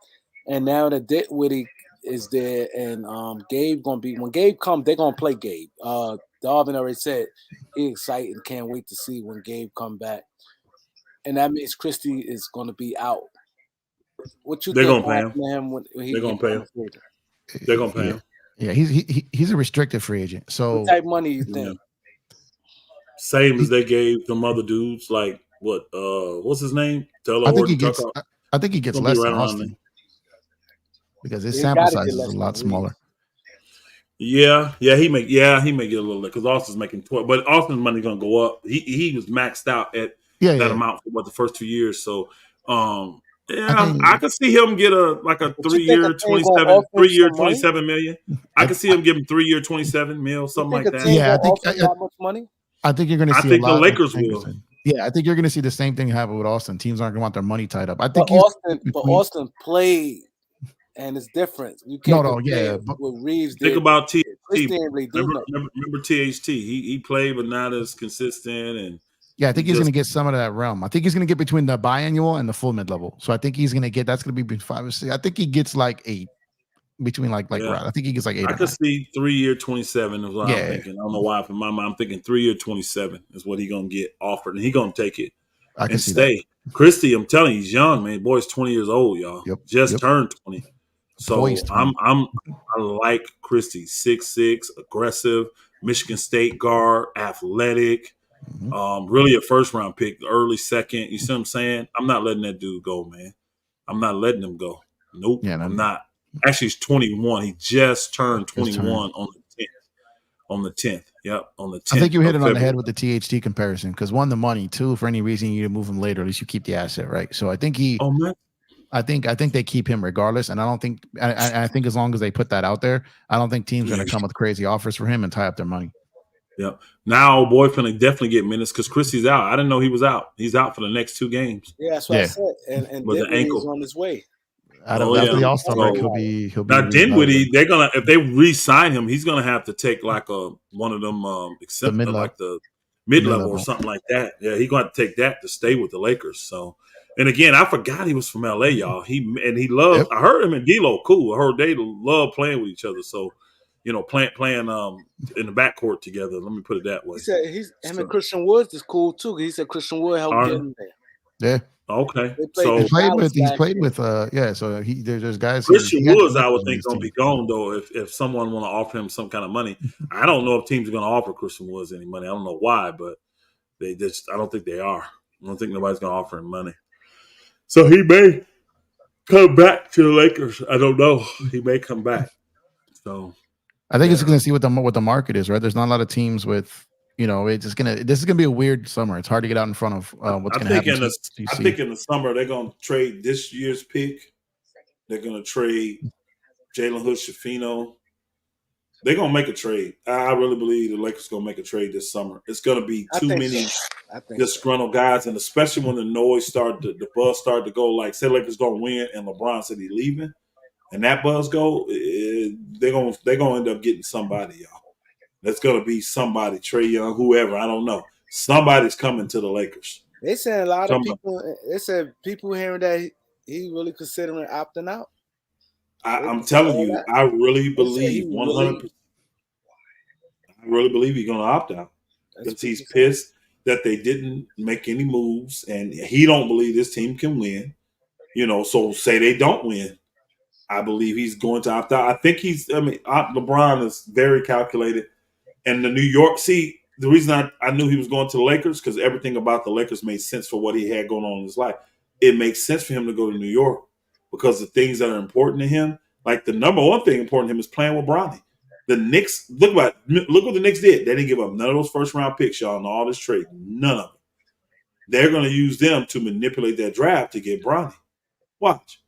and now that Dinwiddie is there, and Gabe going to be, when Gabe comes, they're going to play Gabe. Darvin already said he's excited and can't wait to see when Gabe come back. And that means Christie is going to be out. What you think going to pay him? When they're going to pay him. They're going to pay him. Yeah, he's a restricted free agent. So what type of money you think? Same as they gave them other dudes, like what's his name? I think he gets less than Austin because his sample size is a lot smaller. Yeah, he may get a little because Austin's making 12, but Austin's money gonna go up. He was maxed out at that amount for the first 2 years. So I could see him get a 3-year 27 million. I could see him give him 3-year 27 mil, something like that. Yeah, I think that much money. I think you're going to see. I think the Lakers will. Yeah, I think you're going to see the same thing happen with Austin. Teams aren't going to want their money tied up. I think Austin played, and it's different. You can't with Reeves. Think about THT. Remember THT? He played, but not as consistent. And yeah, I think he's going to get some of that realm. I think he's going to get between the biannual and the full mid level. So I think he's going to get. That's going to be between 5 or 6. I think he gets like 8. Between I think he gets like 8. I could see 3-year 27 is what I'm thinking. I don't know why. For my mind, I'm thinking 3-year 27 is what he's gonna get offered, and he's gonna take it and stay. That. Christie, I'm telling you, he's young, man. Boy's 20 years old, y'all. Just turned 20. So I like Christie, 6'6", aggressive, Michigan State guard, athletic, Mhm. really a first round pick, early second. You see what I'm saying? I'm not letting that dude go, man. I'm not letting him go. Nope, Yeah, I'm no, not. Actually, he's 21. He just turned his turn. 21 on the 10th. On the 10th. Yep, on the I think 10th you hit of it on the February. head with the THT comparison because one, the money, two, for any reason you need to move him later, at least you keep the asset, right? So I think Oh man. I think they keep him regardless, and I don't think I think as long as they put that out there, I don't think teams are Yeah. going to come with crazy offers for him and tie up their money. Yep. Now, boy, finna definitely get minutes because Christie's out. I didn't know he was out. He's out for the next 2 games Yeah, that's what I Yeah, said. And with the Dinwiddie is ankle. on his way. Oh after yeah. the All Star break, So he'll be now reevaluated. Dinwiddie, they're gonna if they re-sign him, he's gonna have to take like one of them The mid level, like the mid level or something like that. Yeah, he's gonna have to take that to stay with the Lakers. So, and again, I forgot he was from LA, y'all. He loves. Yep. I heard him and D'Lo cool. I heard they love playing with each other. So, playing in the backcourt together. Let me put it that He way. said him and Christian Woods is cool too. He said Christian Wood helped get Arnold. him there. Yeah, Okay, They played so in Dallas he's last played year. with yeah. So there's guys. Christian He had Woods, the I would Lakers on think, his gonna team. be gone though if someone want to offer him some kind of money. I don't know if teams are gonna offer Christian Woods any money. I don't know why, but I don't think they are. I don't think nobody's gonna offer him money. So he may come back to the Lakers. I don't know. He may come back. So I think it's yeah. going to see what the market is, right? There's not a lot of teams with, this is gonna be a weird summer. It's hard to get out in front of what's I going to think happen. I think in the summer they're gonna trade this year's pick. They're gonna trade Jalen Hood-Schifino. They're gonna make a trade. I really believe the Lakers gonna make a trade this summer. It's gonna be I too think many so. I think so. disgruntled guys, and especially when the noise started, the buzz started to go. Like, say Lakers gonna win, and LeBron said he's leaving, and that buzz go, they're gonna end up getting somebody, y'all. That's gonna be somebody, Trae Young, whoever. I don't know. Somebody's coming to the Lakers. They said a lot of Somebody. people. They said people hearing that he really considering opting out. I'm telling All you, that. I really They said he believe 100%. really. I really believe he's gonna opt out. That's Because he's people saying. pissed that they didn't make any moves, and he don't believe this team can win. So say they don't win, I believe he's going to opt out. I think LeBron is very calculated, and the New York. See, the reason I knew he was going to the Lakers because everything about the Lakers made sense for what he had going on in his life. It makes sense for him to go to New York because the things that are important to him, like the number one thing important to him, is playing with Bronny. The Knicks, look what the Knicks did. They didn't give up none of those first round picks, y'all, in all this trade. None of it. They're going to use them to manipulate their draft to get Bronny. Watch.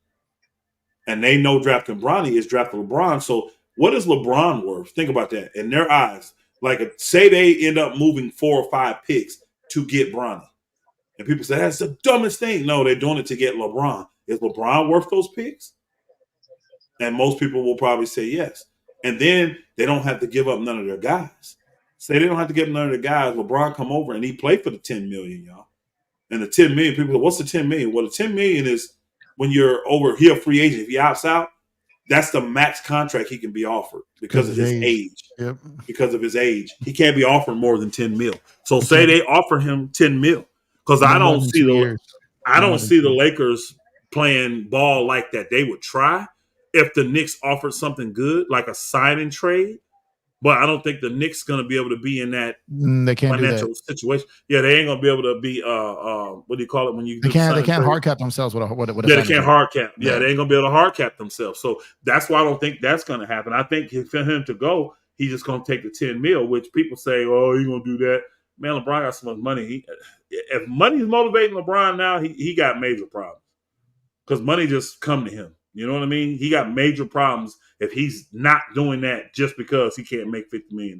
And they know drafting Bronny is drafting LeBron. So what is LeBron worth? Think about that. In their eyes, like say they end up moving 4 or 5 picks to get Bronny. And people say, that's the dumbest thing. No, they're doing it to get LeBron. Is LeBron worth those picks? And most people will probably say yes. And then they don't have to give up none of their guys. Say they don't have to give up none of their guys. LeBron come over and he played for the $10 million, y'all. And the $10 million, people say, what's the $10 million? Well, the $10 million is when you're over here, free agent. If he opts out, that's the max contract he can be offered because of his age. Yep. Because of his age, he can't be offered more than 10 mil. So say they offer him 10 mil, because I don't see the Lakers playing ball like that. They would try if the Knicks offered something good, like a sign and trade. But I don't think the Knicks going to be able to be in that they can't financial situation. Yeah, they ain't going to be able to be what do you call it when you they can't hard cap themselves with a yeah, they can't hard cap. Yeah, they ain't going to be able to hard cap themselves. So that's why I don't think that's going to happen. I think for him to go, he's just going to take the 10 mil, which people say, oh, he's going to do that. Man, LeBron got so much money. If money is motivating LeBron now, he got major problems because money just come to him. You know what I mean? He got major problems if he's not doing that just because he can't make $50 million.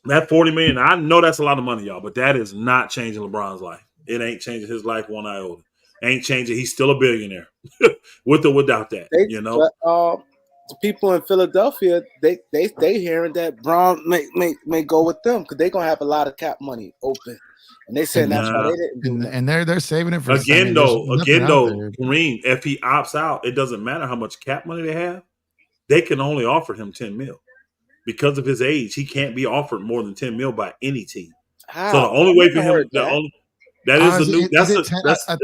That $40 million, I know that's a lot of money, y'all, but that is not changing LeBron's life. It ain't changing his life one iota. Ain't changing. He's still a billionaire, with or without that. The people in Philadelphia, they hearing that Braun may go with them because they're gonna have a lot of cap money open, and they saying that's why they didn't do that. And they're saving it for again though, Kareem. If he opts out, it doesn't matter how much cap money they have. They can only offer him 10 mil because of his age. He can't be offered more than 10 mil by any team. How? So the only way for him, I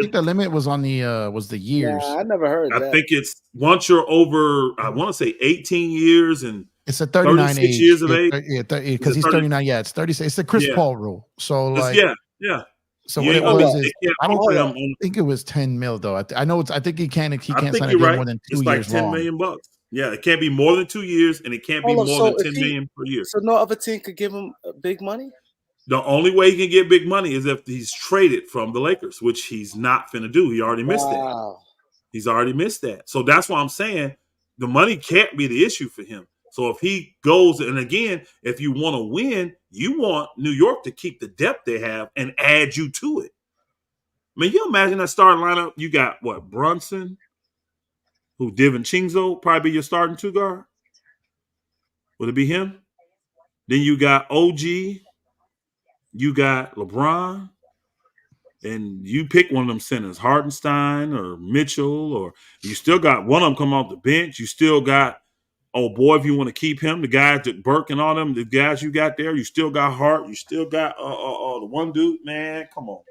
think the limit was on the years. Yeah, I never heard that. I think it's once you're over, I want to say 18 years and It's a 39 36 age. years of age. Because he's 39. Yeah, it's 36. It's the Chris Paul rule. So like, yeah. So You what it ain't gonna was be, is they can't I don't put him on. think it was 10 mil though. I know it's. I think he can't I think sign a you're deal right. more than 2 It's like years 10 long. million bucks. Yeah, it can't be more than 2 years, and it can't be Hold on, more so than if 10 he, million per year. so no other team could give him big money? The only way he can get big money is if he's traded from the Lakers, which he's not finna do. He already missed that. Wow. He's already missed that. So that's why I'm saying the money can't be the issue for him. So if he goes, and again, if you want to win, you want New York to keep the depth they have and add you to it. I mean, you imagine that starting lineup. You got what? Brunson, who DiVincenzo probably be your starting two guard. Would it be him? Then you got OG, you got LeBron, and you pick one of them centers, Hardenstein or Mitchell, or you still got one of them come off the bench. You still got, oh boy, if you want to keep him, the guys that Burke and all them, the guys you got there, you still got Hart, you still got the one dude, man, come on.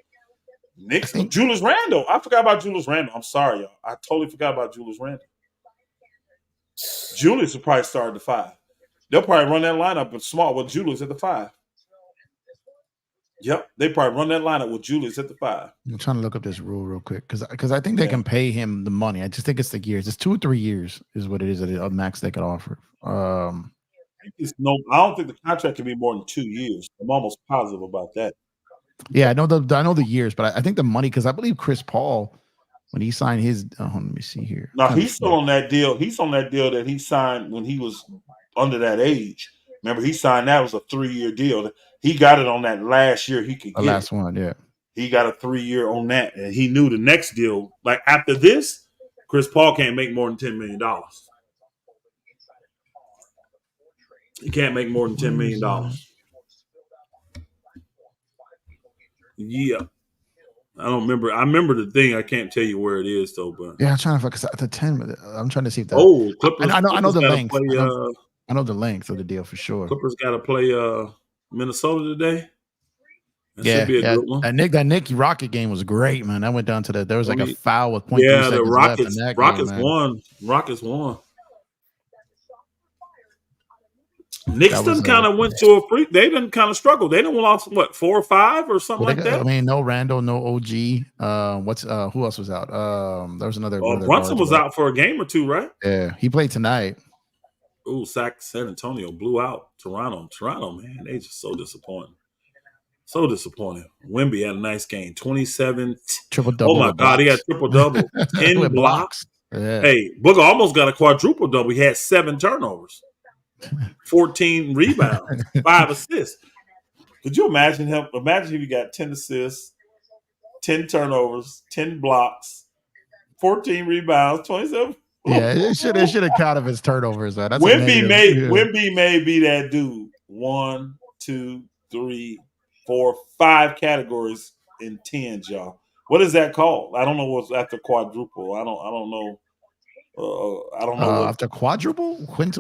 Julius Randle. I forgot about Julius Randle. I'm sorry, y'all. I totally forgot about Julius Randle. Julius will probably start at the 5. They'll probably run that lineup with small with Julius at the 5. Yep, they probably run that lineup with Julius at the 5. I'm trying to look up this rule real quick because I think they can pay him the money. I just think it's the years. It's 2 or 3 years is what it is at a max they could offer. I don't think the contract can be more than 2 years. I'm almost positive about that. Yeah, I know the years, but I think the money, because I believe Chris Paul, when he signed his, let me see here. No, he's still on that deal. He's on that deal that he signed when he was under that age. Remember, he signed that was a 3-year deal. He got it on that last year he could get. The last one, yeah. He got a 3-year on that, and he knew the next deal. Like after this, Chris Paul can't make more than $10 million. He can't make more than $10 million. Yeah. I don't remember. I remember the thing. I can't tell you where it is though. But yeah, I'm trying to focus the 10. I'm trying to see if that. Oh, Clippers! I know the length. Play, I know the length of the deal for sure. Clippers got to play Minnesota today. That should be a good one. That Nick Rocket game was great, man. That went down to there was like a foul with 0.3 seconds the Rockets. left in that Rockets game, won. Rockets won. Knicks done kind of went to a freak. They done kind of struggled. They done lost 4 or 5 or something like that. I mean, no Randall, no OG. Who else was out? There was another. Brunson was out for a game or 2, right? Yeah, he played tonight. Ooh, San Antonio blew out Toronto. Toronto, man, they just so disappointing. So disappointing. Wemby had a nice game. 27. Triple-double. Oh, my God. He had triple-double. 10 blocks. Yeah. Hey, Booker almost got a quadruple-double. He had 7 turnovers, 14 rebounds, 5 assists. Could you imagine him? Imagine if he got 10 assists, 10 turnovers, 10 blocks, 14 rebounds, 27. Yeah, it should have counted his turnovers. That's Wemby may be that dude. 1, 2, 3, 4, 5 categories in 10s, y'all. What is that called? I don't know what's after quadruple. I don't know. I don't know. After quadruple? What's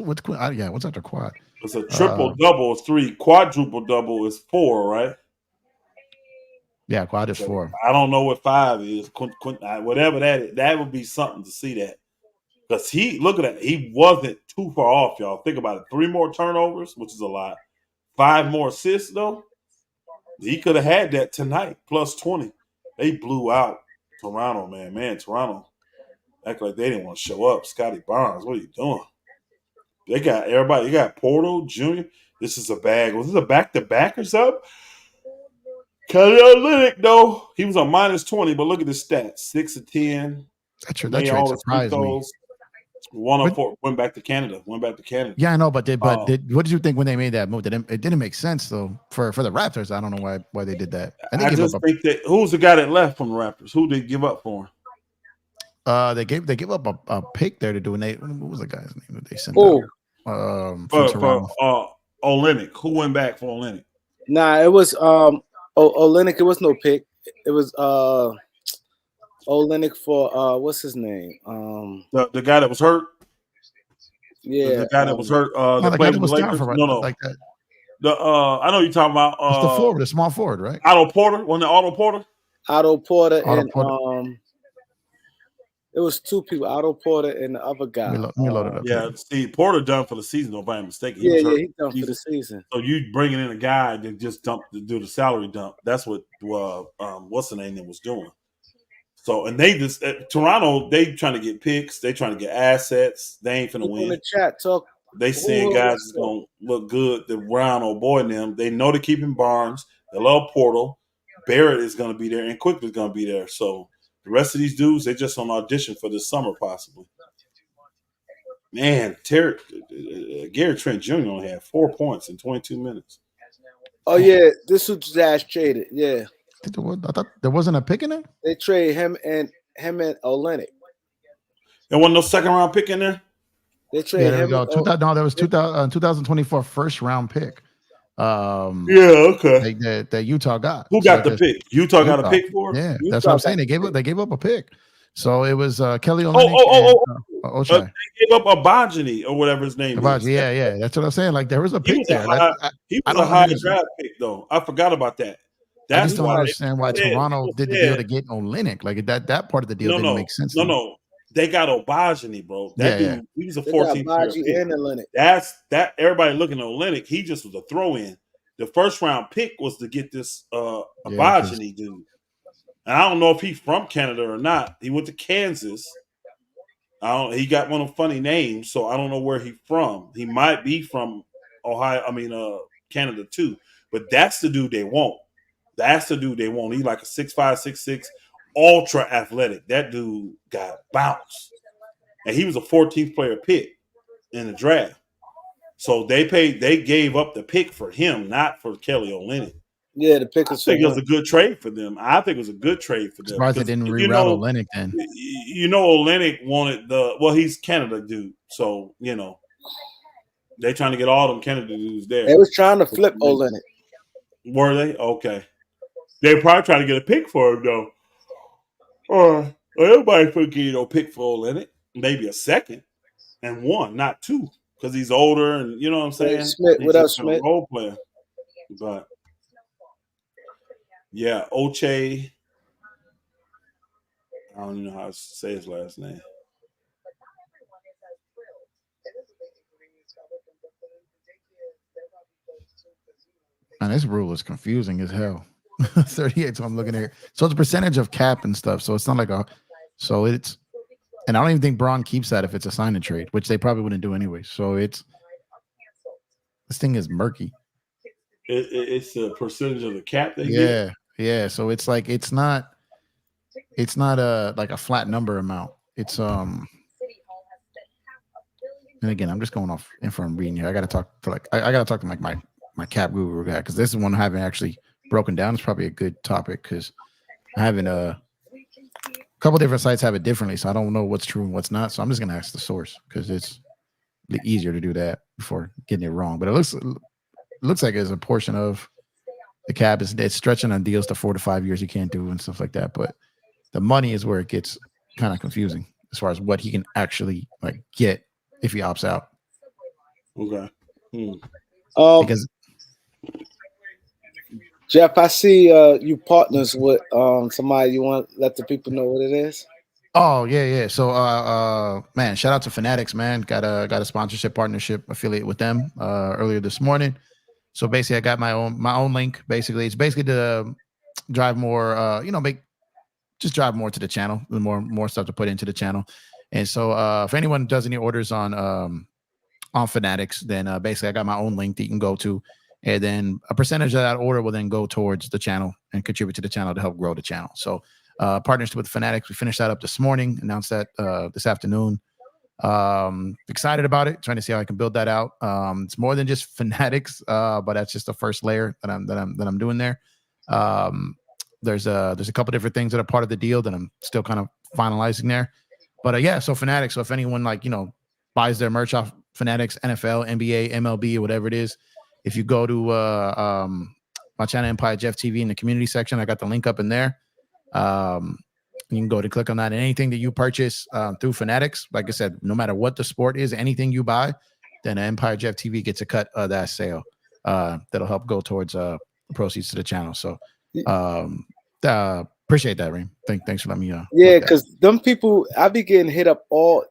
after quad? It's a triple double is 3. Quadruple double is 4, right? Yeah, quad is 4. I don't know what 5 is. Whatever that is, that would be something to see that. Because look at that. He wasn't too far off, y'all. Think about it. 3 more turnovers, which is a lot. 5 more assists, though. He could have had that tonight, plus 20. They blew out Toronto, man. Man, Toronto act like they didn't want to show up. Scotty Barnes, what are you doing? They got everybody. You got Portal, Jr. This is a bag. Was this a back-to-back or something? Kelly Olynyk, though, he was on minus 20, but look at his stats. 6 of 10. That trade surprised me. 1 of 4 went back to Canada. Yeah, I know, but what did you think when they made that move? It didn't make sense though for the Raptors. I don't know why they did that. I just think that who's the guy that left from the Raptors? Who did they give up for him? They gave up a pick there to do. And what was the guy's name that they sent out? For Olynyk. Who went back for Olynyk? Nah, it was Olynyk. It was no pick. It was Olynyk for what's his name? The guy that was hurt. Yeah, the guy that was hurt. The guy that was down for like that. I know you're talking about it's the forward, the small forward, right? Otto Porter. Wasn't it Otto Porter? Otto Porter. It was two people, Otto Porter and the other guy. Let me load it up. Yeah, see, Porter done for the season. Don't buy mistaken. He Yeah, was yeah, hurt. he's done for the season. So you bringing in a guy that just dumped to do the salary dump. That's what what's the name that was doing. So and they just Toronto, they trying to get picks. They trying to get assets. They ain't finna Look win. in the chat, talk. They seeing guys that's gonna look good. The Brown old boy and them. They know they're keeping Barnes. They love Portal. Barrett is gonna be there, and Quickly's gonna be there. So the rest of these dudes, they just on audition for this summer, possibly. Man, Gary Trent Jr. only had 4 points in 22 minutes. Oh yeah, this was Dash traded. Yeah, I thought there wasn't a pick in there. they traded him and Olenek. There wasn't no second round pick in there. They traded there we him. go. No, there was 2024 first round pick. Yeah, okay. That Utah got. Who got the pick? Utah got a pick for it? Yeah, Utah that's what I'm saying. They gave up a pick. So it was Kelly Olynyk. They gave up Abogany or whatever his name is. Yeah. That's what I'm saying. Like there was a pick there. He was a high draft pick though. I forgot about that. I just don't understand why Toronto did the deal to get Olynyk. Like that part of the deal didn't make sense. No. They got Obajani, bro. That dude, he was a 14th pick. That everybody looking at Olynyk, he just was a throw-in. The first round pick was to get this Obajani dude. And I don't know if he's from Canada or not. He went to Kansas. He got one of the funny names, so I don't know where he's from. He might be from Canada too. But that's the dude they want. He's like a 6'5", 6'6", ultra athletic. That dude got bounced. And he was a 14th player pick in the draft. So they gave up the pick for him, not for Kelly Olynyk. Yeah, the pick was. I think it was a good trade for them. Surprised they didn't reroute Olynyk then. Olynyk wanted he's Canada dude. So, they trying to get all them Canada dudes there. They was trying to flip Olynyk. Were they? Okay. They probably trying to get a pick for him though. Or everybody forget pick for Olynyk. Maybe a second and one, not two. Because he's older and you know what I'm saying? Smith, what else, Smith? Role player. But yeah, Oche. I don't even know how to say his last name. Man, this rule is confusing as hell. 38. So I'm looking at it. So it's a percentage of cap and stuff. So it's not like and I don't even think Braun keeps that if it's a sign and trade, which they probably wouldn't do anyway. So this thing is murky. It's a percentage of the cap they get. Yeah. So it's like it's not a like a flat number amount. It's and again, I'm just going off info I'm reading here. I gotta talk to like my cap guru guy, because this is one I haven't actually broken down. It's probably a good topic because I haven't a couple different sites have it differently, so I don't know what's true and what's not. So I'm just gonna ask the source because it's easier to do that before getting it wrong. But it looks like it's a portion of the cap it's stretching on deals to 4 to 5 years you can't do and stuff like that. But the money is where it gets kind of confusing as far as what he can actually like get if he opts out. Okay. Because Jeff, I see you partners with somebody. You want to let the people know what it is? Oh yeah. So man, shout out to Fanatics, man. Got a sponsorship partnership affiliate with them earlier this morning. So basically I got my own link. Basically, it's basically to drive more drive more to the channel, more stuff to put into the channel. And so if anyone does any orders on Fanatics, then basically I got my own link that you can go to. And then a percentage of that order will then go towards the channel and contribute to the channel to help grow the channel. So partnership with Fanatics, we finished that up this morning, announced that this afternoon. Excited about it, trying to see how I can build that out. It's more than just Fanatics, but that's just the first layer that I'm doing there. There's a couple different things that are part of the deal that I'm still kind of finalizing there. But yeah, so Fanatics. So if anyone buys their merch off Fanatics, NFL, NBA, MLB, whatever it is, if you go to my channel Empire Jeff TV in the community section, I got the link up in there. You can go to click on that. And anything that you purchase through Fanatics, like I said, no matter what the sport is, anything you buy, then Empire Jeff TV gets a cut of that sale. That'll help go towards proceeds to the channel. So Appreciate that, Reem. Thanks for letting me Yeah, plug that. because them people, I be getting hit up all.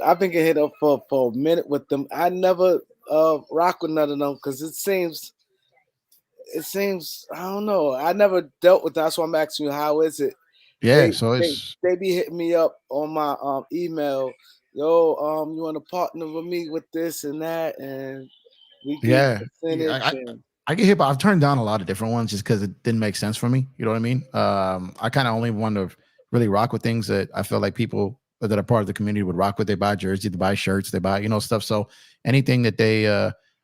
I've been getting hit up for a minute with them. I never rock with none of them because it seems I don't know. I never dealt with that. That's why I'm asking you, how is it? Yeah, They so they it's they be hitting me up on my email. Yo, you want to partner with me with this and that, and we give you yeah. percentage and I get hit, but I've turned down a lot of different ones just because it didn't make sense for me. You know what I mean? I kind of only want to really rock with things that I feel like people that are part of the community would rock with. They buy jerseys, they buy shirts, they buy stuff. So anything that they,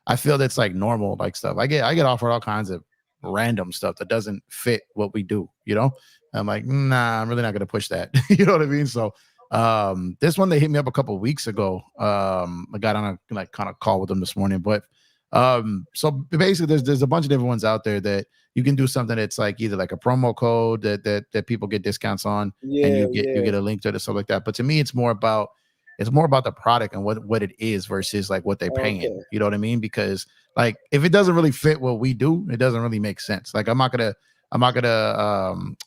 I feel that's like normal like stuff. I get offered all kinds of random stuff that doesn't fit what we do. I'm like, nah, I'm really not gonna push that. You know what I mean? So this one they hit me up a couple of weeks ago. I got on a like kind of call with them this morning, but so basically there's a bunch of different ones out there that you can do something that's like either like a promo code that people get discounts on, and yeah, you get a link to it and stuff like that. But to me, it's more about the product and what it is versus like what they're paying. okay, You know what I mean? Because like if it doesn't really fit what we do, it doesn't really make sense. Like I'm not gonna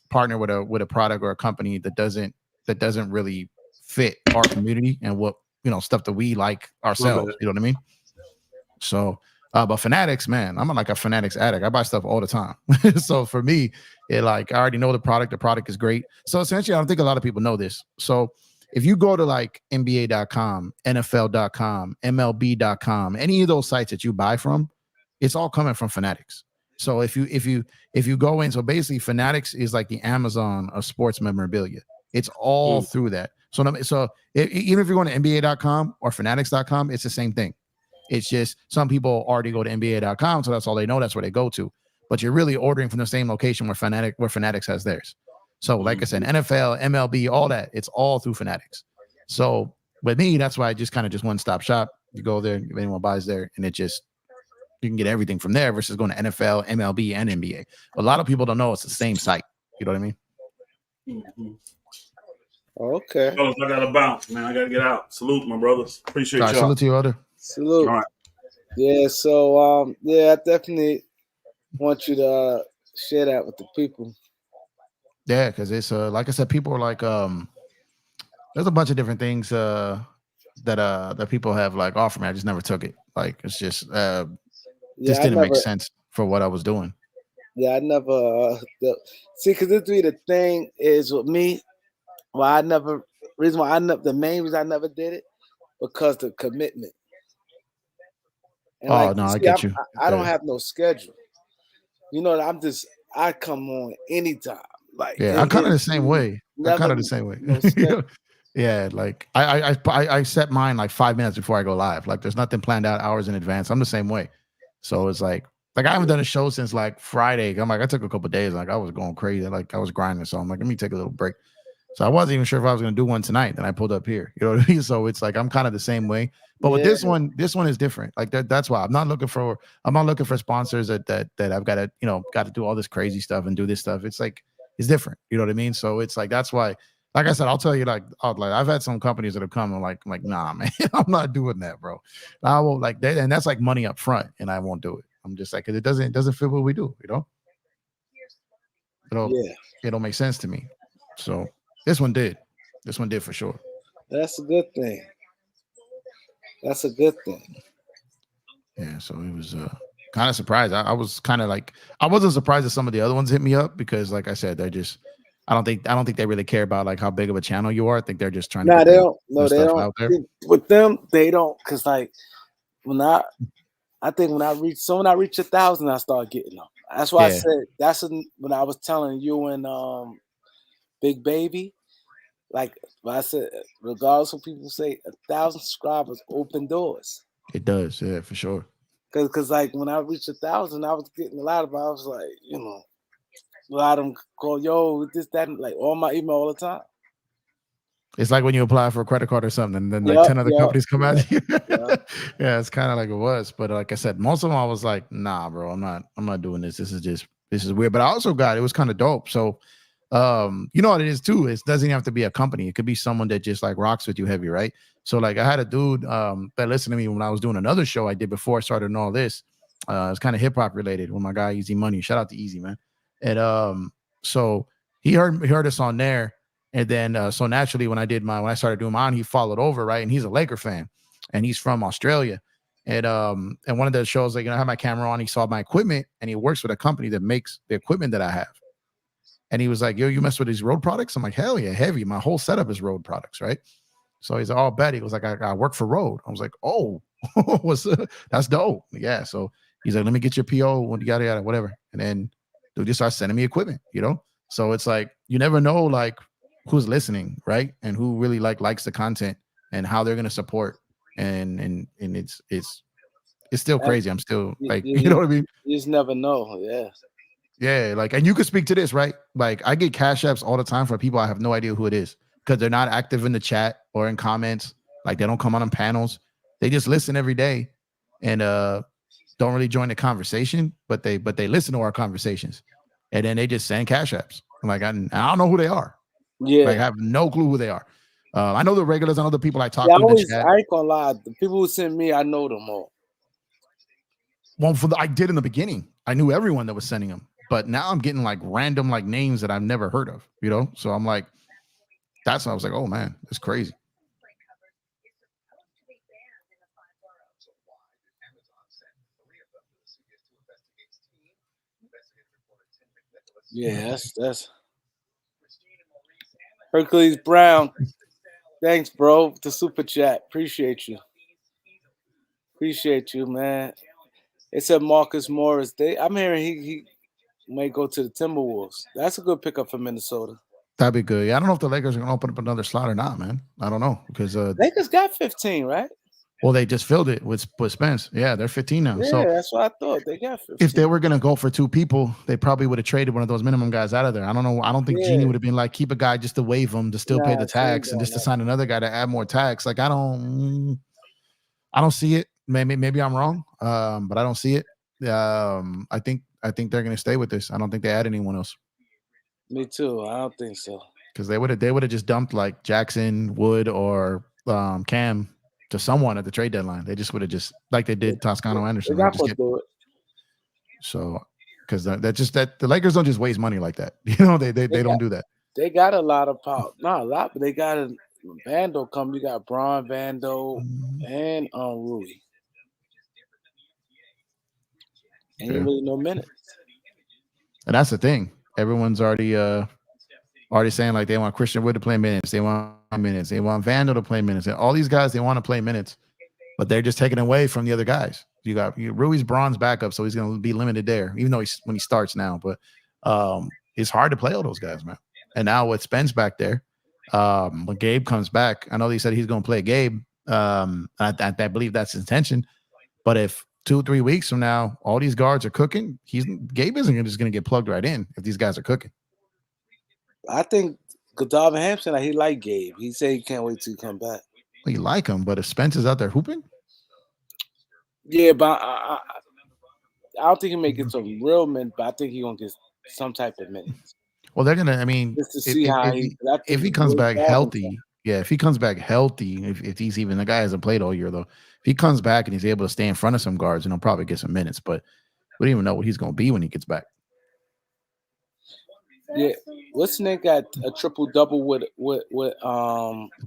partner with a product or a company that doesn't really fit our community and what stuff that we like My ourselves. bad. You know what I mean? So, but Fanatics, man, I'm like a Fanatics addict. I buy stuff all the time. So for me, I already know the product. The product is great. So essentially, I don't think a lot of people know this. So if you go to like NBA.com, NFL.com, MLB.com, any of those sites that you buy from, it's all coming from Fanatics. So if you go in, so basically Fanatics is like the Amazon of sports memorabilia. It's all through that. Even if you're going to NBA.com or Fanatics.com, it's the same thing. It's just some people already go to NBA.com, so that's all they know. That's where they go to. But you're really ordering from the same location where Fanatics has theirs. So, like I said, NFL, MLB, all that, it's all through Fanatics. So with me, that's why I just kind of just one-stop shop. You go there, if anyone buys there, and you can get everything from there versus going to NFL, MLB, and NBA. A lot of people don't know it's the same site. You know what I mean? okay. Fellas, I gotta bounce, man. I gotta get out. Salute, my brothers. Appreciate All right, y'all. salute to you, other. Salute. All right. Yeah, so yeah, I definitely want you to share that with the people. Yeah, because it's like I said, people are like there's a bunch of different things that people have like offered me. I just never took it. Like it's just Yeah, I didn't make never. sense for what I was doing. Yeah, I never. See, because this be the thing is with me. Why I never. Reason why the main reason I never did it because the commitment. And like Oh no, you I see, get you. I don't have no schedule. I come on anytime. Like Yeah, I'm kind of the same it way. never no schedule. Yeah, like I set mine like 5 minutes before I go live. Like there's nothing planned out hours in advance. I'm the same way. So it's like I haven't done a show since like Friday. I'm like I took a couple days. Like I was going crazy. Like I was grinding. So I'm like let me take a little break. So I wasn't even sure if I was going to do one tonight. Then I pulled up here. You know what I mean? So it's like I'm kind of the same way. But with Yeah, this one is different. Like that's why I'm not looking for sponsors that I've got to do all this crazy stuff and do this stuff. It's like it's different. You know what I mean? So it's like that's why. Like I said, I'll tell you like I've had some companies that have come and like nah, man, I'm not doing that, bro. I won't like that, and that's like money up front, and I won't do it. I'm just like, 'cause it doesn't fit what we do. yeah. It don't make sense to me. So this one did for sure. That's a good thing. That's a good thing. Yeah, so it was kind of surprised. I was kind of like I wasn't surprised that some of the other ones hit me up because, like I said, they're just I don't think they really care about like how big of a channel you are. I think they're just trying to Nah, get they don't. No, their they stuff don't. out there. With them, they don't. Cause like when I think when I reach 1,000, I start getting them. That's why I Yeah, said when I was telling you and Big Baby. Like I said, regardless of people say 1,000 subscribers open doors. it does. Yeah, for sure. Cause like when I reached 1,000, I was getting a lot of. I was like, a lot of them call yo this that and like all my email all the time. It's like when you apply for a credit card or something, and then like Yep, 10 other yep, companies come yep, at you. yep. Yeah, it's kind of like it was. But like I said, most of them I was like, nah, bro, I'm not doing this. This is weird. But I also got it was kind of dope. So you know what it is too. It doesn't have to be a company. It could be someone that just like rocks with you heavy, right? So like I had a dude that listened to me when I was doing another show I did before I started and all this. It's kind of hip hop related with my guy Easy Money. Shout out to Easy, man. And so he heard us on there, and then so naturally when I started doing mine, he followed over, right? And he's a Laker fan, and he's from Australia. And one of the shows, like, I had my camera on, he saw my equipment, and he works with a company that makes the equipment that I have. And he was like, "Yo, you mess with these Rode products?" I'm like, "Hell yeah, heavy. My whole setup is Rode products, right?" So he's like, "Oh, bet." He was like, I work for Rode. I was like, "Oh, that's dope." Yeah. So he's like, "Let me get your PO when you yada whatever." And then dude just starts sending me equipment, So it's like you never know like who's listening, right? And who really likes the content and how they're gonna support. And it's still crazy. I'm still like, you know what I mean? You just never know. Yeah. Yeah, like, and you could speak to this, right? Like, I get cash apps all the time for people I have no idea who it is because they're not active in the chat or in comments. Like, they don't come on panels. They just listen every day and don't really join the conversation, but they listen to our conversations, and then they just send cash apps. I'm like, I don't know who they are. Yeah. Like, I have no clue who they are. I know the regulars. I know the people I talk Yeah, to in the chat. I ain't gonna lie. The people who send me, I know them all. Well, I did in the beginning. I knew everyone that was sending them. But now I'm getting like random like names that I've never heard of, So I'm like, that's when I was like, oh man, it's crazy. Yeah, that's Hercules Brown. Thanks, bro. The super chat. Appreciate you. Appreciate you, man. It said Marcus Morris. I'm hearing he may go to the Timberwolves. That's a good pickup for Minnesota. That'd be good. Yeah, I don't know if the Lakers are gonna open up another slot or not, man. I don't know because Lakers got 15, right? Well, they just filled it with Spence. Yeah, they're 15 now. Yeah, so that's what I thought. They got 15. If they were gonna go for two people, they probably would have traded one of those minimum guys out of there. I don't know. I don't think Genie would have been like, keep a guy just to waive him to still pay the tax and just to sign another guy to add more tax. Like, I don't see it. Maybe I'm wrong, but I don't see it. I think they're gonna stay with this. I don't think they add anyone else. Me too. I don't think so. Because they would have just dumped like Jackson, Wood, or Cam to someone at the trade deadline. They just would have just like they did Toscano Anderson. They're not gonna do it. So, because the Lakers don't just waste money like that. They don't do that. They got a lot of power. Not a lot, but they got a Vando come. You got Braun, Vando, and Rui. Ain't really no minutes. And that's the thing. Everyone's already saying like they want Christian Wood to play minutes. They want minutes. They want Vando to play minutes. And all these guys, they want to play minutes, but they're just taking away from the other guys. You got Rui's bronze backup, so he's going to be limited there, even though when he starts now. But it's hard to play all those guys, man. And now with Spence back there, when Gabe comes back, I know they said he's going to play Gabe. I believe that's his intention. But if 2-3 weeks from now, all these guards are cooking, Gabe isn't just going to get plugged right in if these guys are cooking. I think Godard Hampson, he like Gabe. He said he can't wait till he come back. Well, you like him, but if Spence is out there hooping? Yeah, but I don't think he may get some real minutes, but I think he's going to get some type of minutes. Well, they're going to, I mean, just to see how if he comes back healthy, if he comes back healthy, if he's even, the guy hasn't played all year, though. If he comes back and he's able to stay in front of some guards, and he'll probably get some minutes, but we don't even know what he's going to be when he gets back. Yeah, what's the name got a triple double with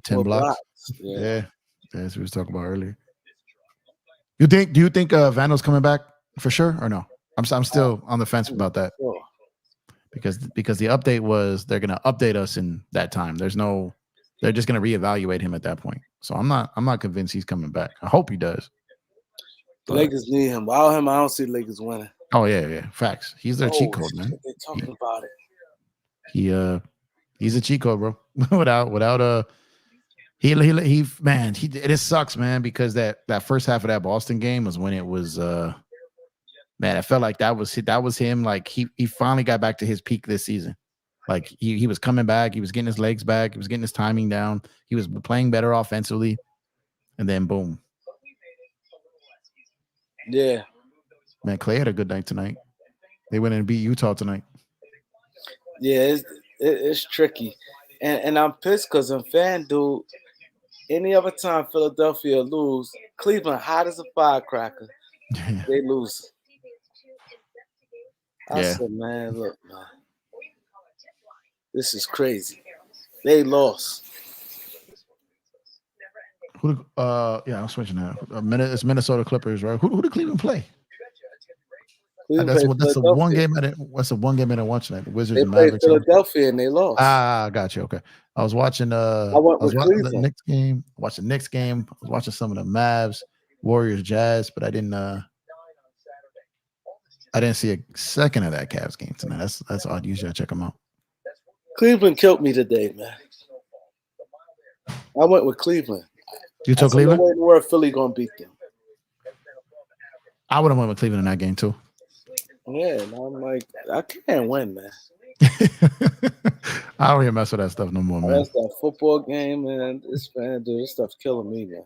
10 blocks? Yeah, that's what we was talking about earlier. Do you think Vando's coming back for sure or no? I'm still on the fence about that. Sure. Because the update was they're gonna update us in that time. They're just gonna reevaluate him at that point. So I'm not convinced he's coming back. I hope he does. The Lakers need him. Without him, I don't see Lakers winning. Oh yeah, facts. He's their cheat code, man. They're talking about it. He's a cheat code, bro. without it just sucks, man, because that first half of that Boston game was when it was man, I felt like that was him. Like he finally got back to his peak this season. Like he was coming back, he was getting his legs back, he was getting his timing down, he was playing better offensively, and then boom. Yeah. Man, Clay had a good night tonight. They went and beat Utah tonight. Yeah, it's tricky. And I'm pissed because in FanDuel, any other time Philadelphia lose, Cleveland hot as a firecracker. They lose. I said, man, look, man. This is crazy. They lost. Yeah, I'm switching that. It's Minnesota Clippers, right? Who did Cleveland play? Cleveland That's played that's the one Philadelphia. game I didn't. What's the one game I didn't watch tonight? The Wizards They and played Mavericks. Philadelphia and they lost. Ah, got you. Okay, I was watching. I went with the Cleveland. Knicks game. I watched the Knicks game. I was watching some of the Mavs, Warriors, Jazz, but I didn't. I didn't see a second of that Cavs game tonight. That's odd. Usually I check them out. Cleveland killed me today, man. I went with Cleveland. You took No Cleveland? way in the world Philly gonna beat them. I would have went with Cleveland in that game too. Yeah, and I'm like, I can't win, man. I don't even mess with that stuff no more, man. That's that football game, man. This stuff's killing me, man.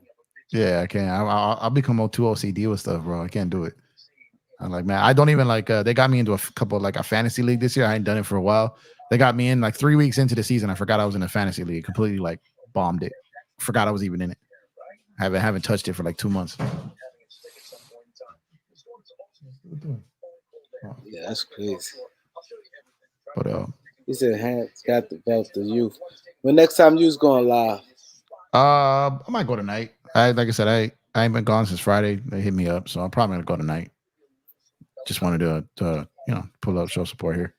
Yeah, I can't. I'll become too OCD with stuff, bro. I can't do it. I'm like, man, I don't even like. They got me into a couple like a fantasy league this year. I ain't done it for a while. They got me in like 3 weeks into the season. I forgot I was in a fantasy league. Completely like bombed it. Forgot I was even in it. I haven't touched it for like 2 months. Yeah, that's crazy. But He said, "Hands got the belt the youth." When next time you's going live? I might go tonight. Like I said, I ain't been gone since Friday. They hit me up, so I'm probably gonna go tonight. Just wanted to pull up, show support here.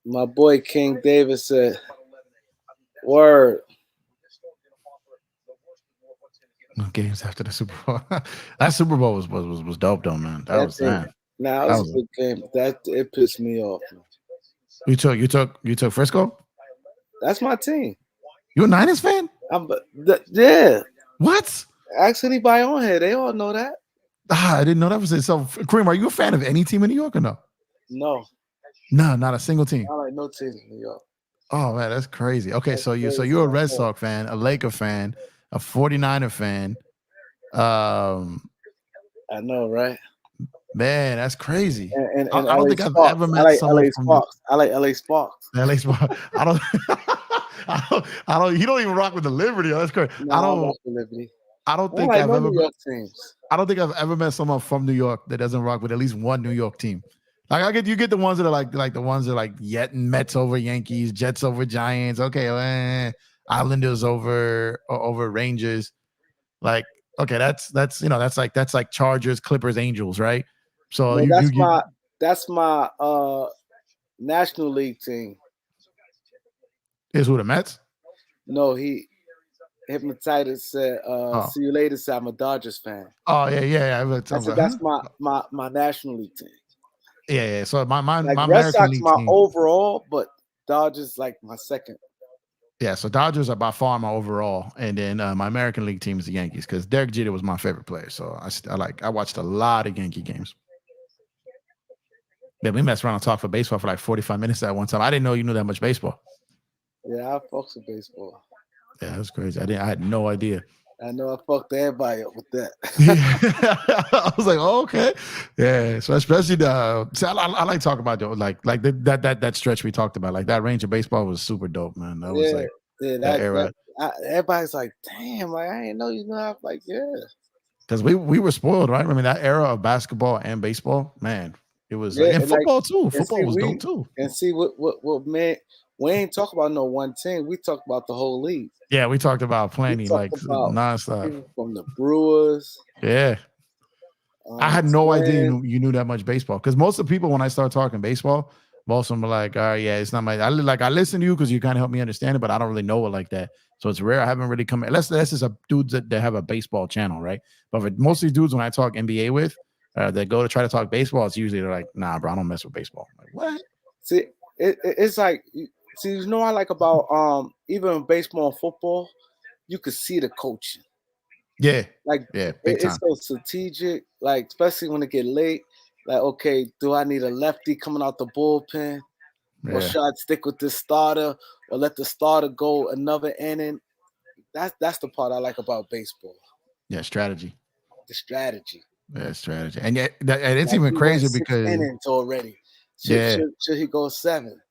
My boy King David said, "Word." Games after the Super Bowl. That Super Bowl was dope though, man. That was a good game. It pissed me off. Man. You took Frisco? That's my team. You a Niners fan? Yeah. What? Ask anybody on here. They all know that. I didn't know that was it. So, Kareem, are you a fan of any team in New York or no? No. No, not a single team. I like no team in New York. Oh man, that's crazy. Okay, so you're a Red Sox fan, a Laker fan, a 49er fan. I know, right? Man, that's crazy. And I don't think Sparks. I've ever met someone LA from Sparks. I like LA Sparks. LA Sparks. I don't. You don't even rock with the Liberty. That's crazy. No, I don't rock with Liberty. I don't think I've ever. New York teams. I don't think I've ever met someone from New York that doesn't rock with at least one New York team. Like you get the ones that are like the ones that are like Mets over Yankees, Jets over Giants. Okay, Islanders over Rangers. Like, okay, that's like Chargers, Clippers, Angels, right? So that's my National League team. Is who, the Mets? No, Hypnotitis said, "See you later." So I'm a Dodgers fan. Oh yeah. That's my National League team. Yeah. So my like my Red American Sox League my team. overall, but Dodgers like my second. Yeah, so Dodgers are by far my overall, and then my American League team is the Yankees because Derek Jeter was my favorite player. So I watched a lot of Yankee games. Yeah, we messed around and talked for baseball for like 45 minutes at one time. I didn't know you knew that much baseball. Yeah, I fucks with baseball. Yeah, that's crazy. I had no idea. I know I fucked everybody up with that. I was like, oh, okay, yeah. So especially I like talking about that stretch we talked about. Like that range of baseball was super dope, man. That was like that era. Everybody's like, damn, like I didn't know you know. I'm like, yeah, because we were spoiled, right? I mean, that era of basketball and baseball, man, it was and football too. Football was dope too. And see what man. We ain't talk about no one team. We talked about the whole league. Yeah, we talked about plenty, like nonstop. From the Brewers. Yeah. I had no idea you knew that much baseball. Because most of the people, when I start talking baseball, most of them are like, all right, yeah, it's not my. I listen to you because you kind of help me understand it, but I don't really know it like that. So it's rare. I haven't really come. Unless this is a dudes that have a baseball channel, right? But for most of these dudes, when I talk NBA with, that go to try to talk baseball, it's usually they're like, nah, bro, I don't mess with baseball. I'm like, what? See, it's like. See, you know what I like about even baseball and football, you could see the coaching. Yeah. Big time. It's so strategic, like especially when it get late. Like, okay, do I need a lefty coming out the bullpen? Yeah. Or should I stick with this starter or let the starter go another inning? That's the part I like about baseball. Yeah, strategy. The strategy. Yeah, strategy. And yet it's even crazier because innings already. Should he go 7?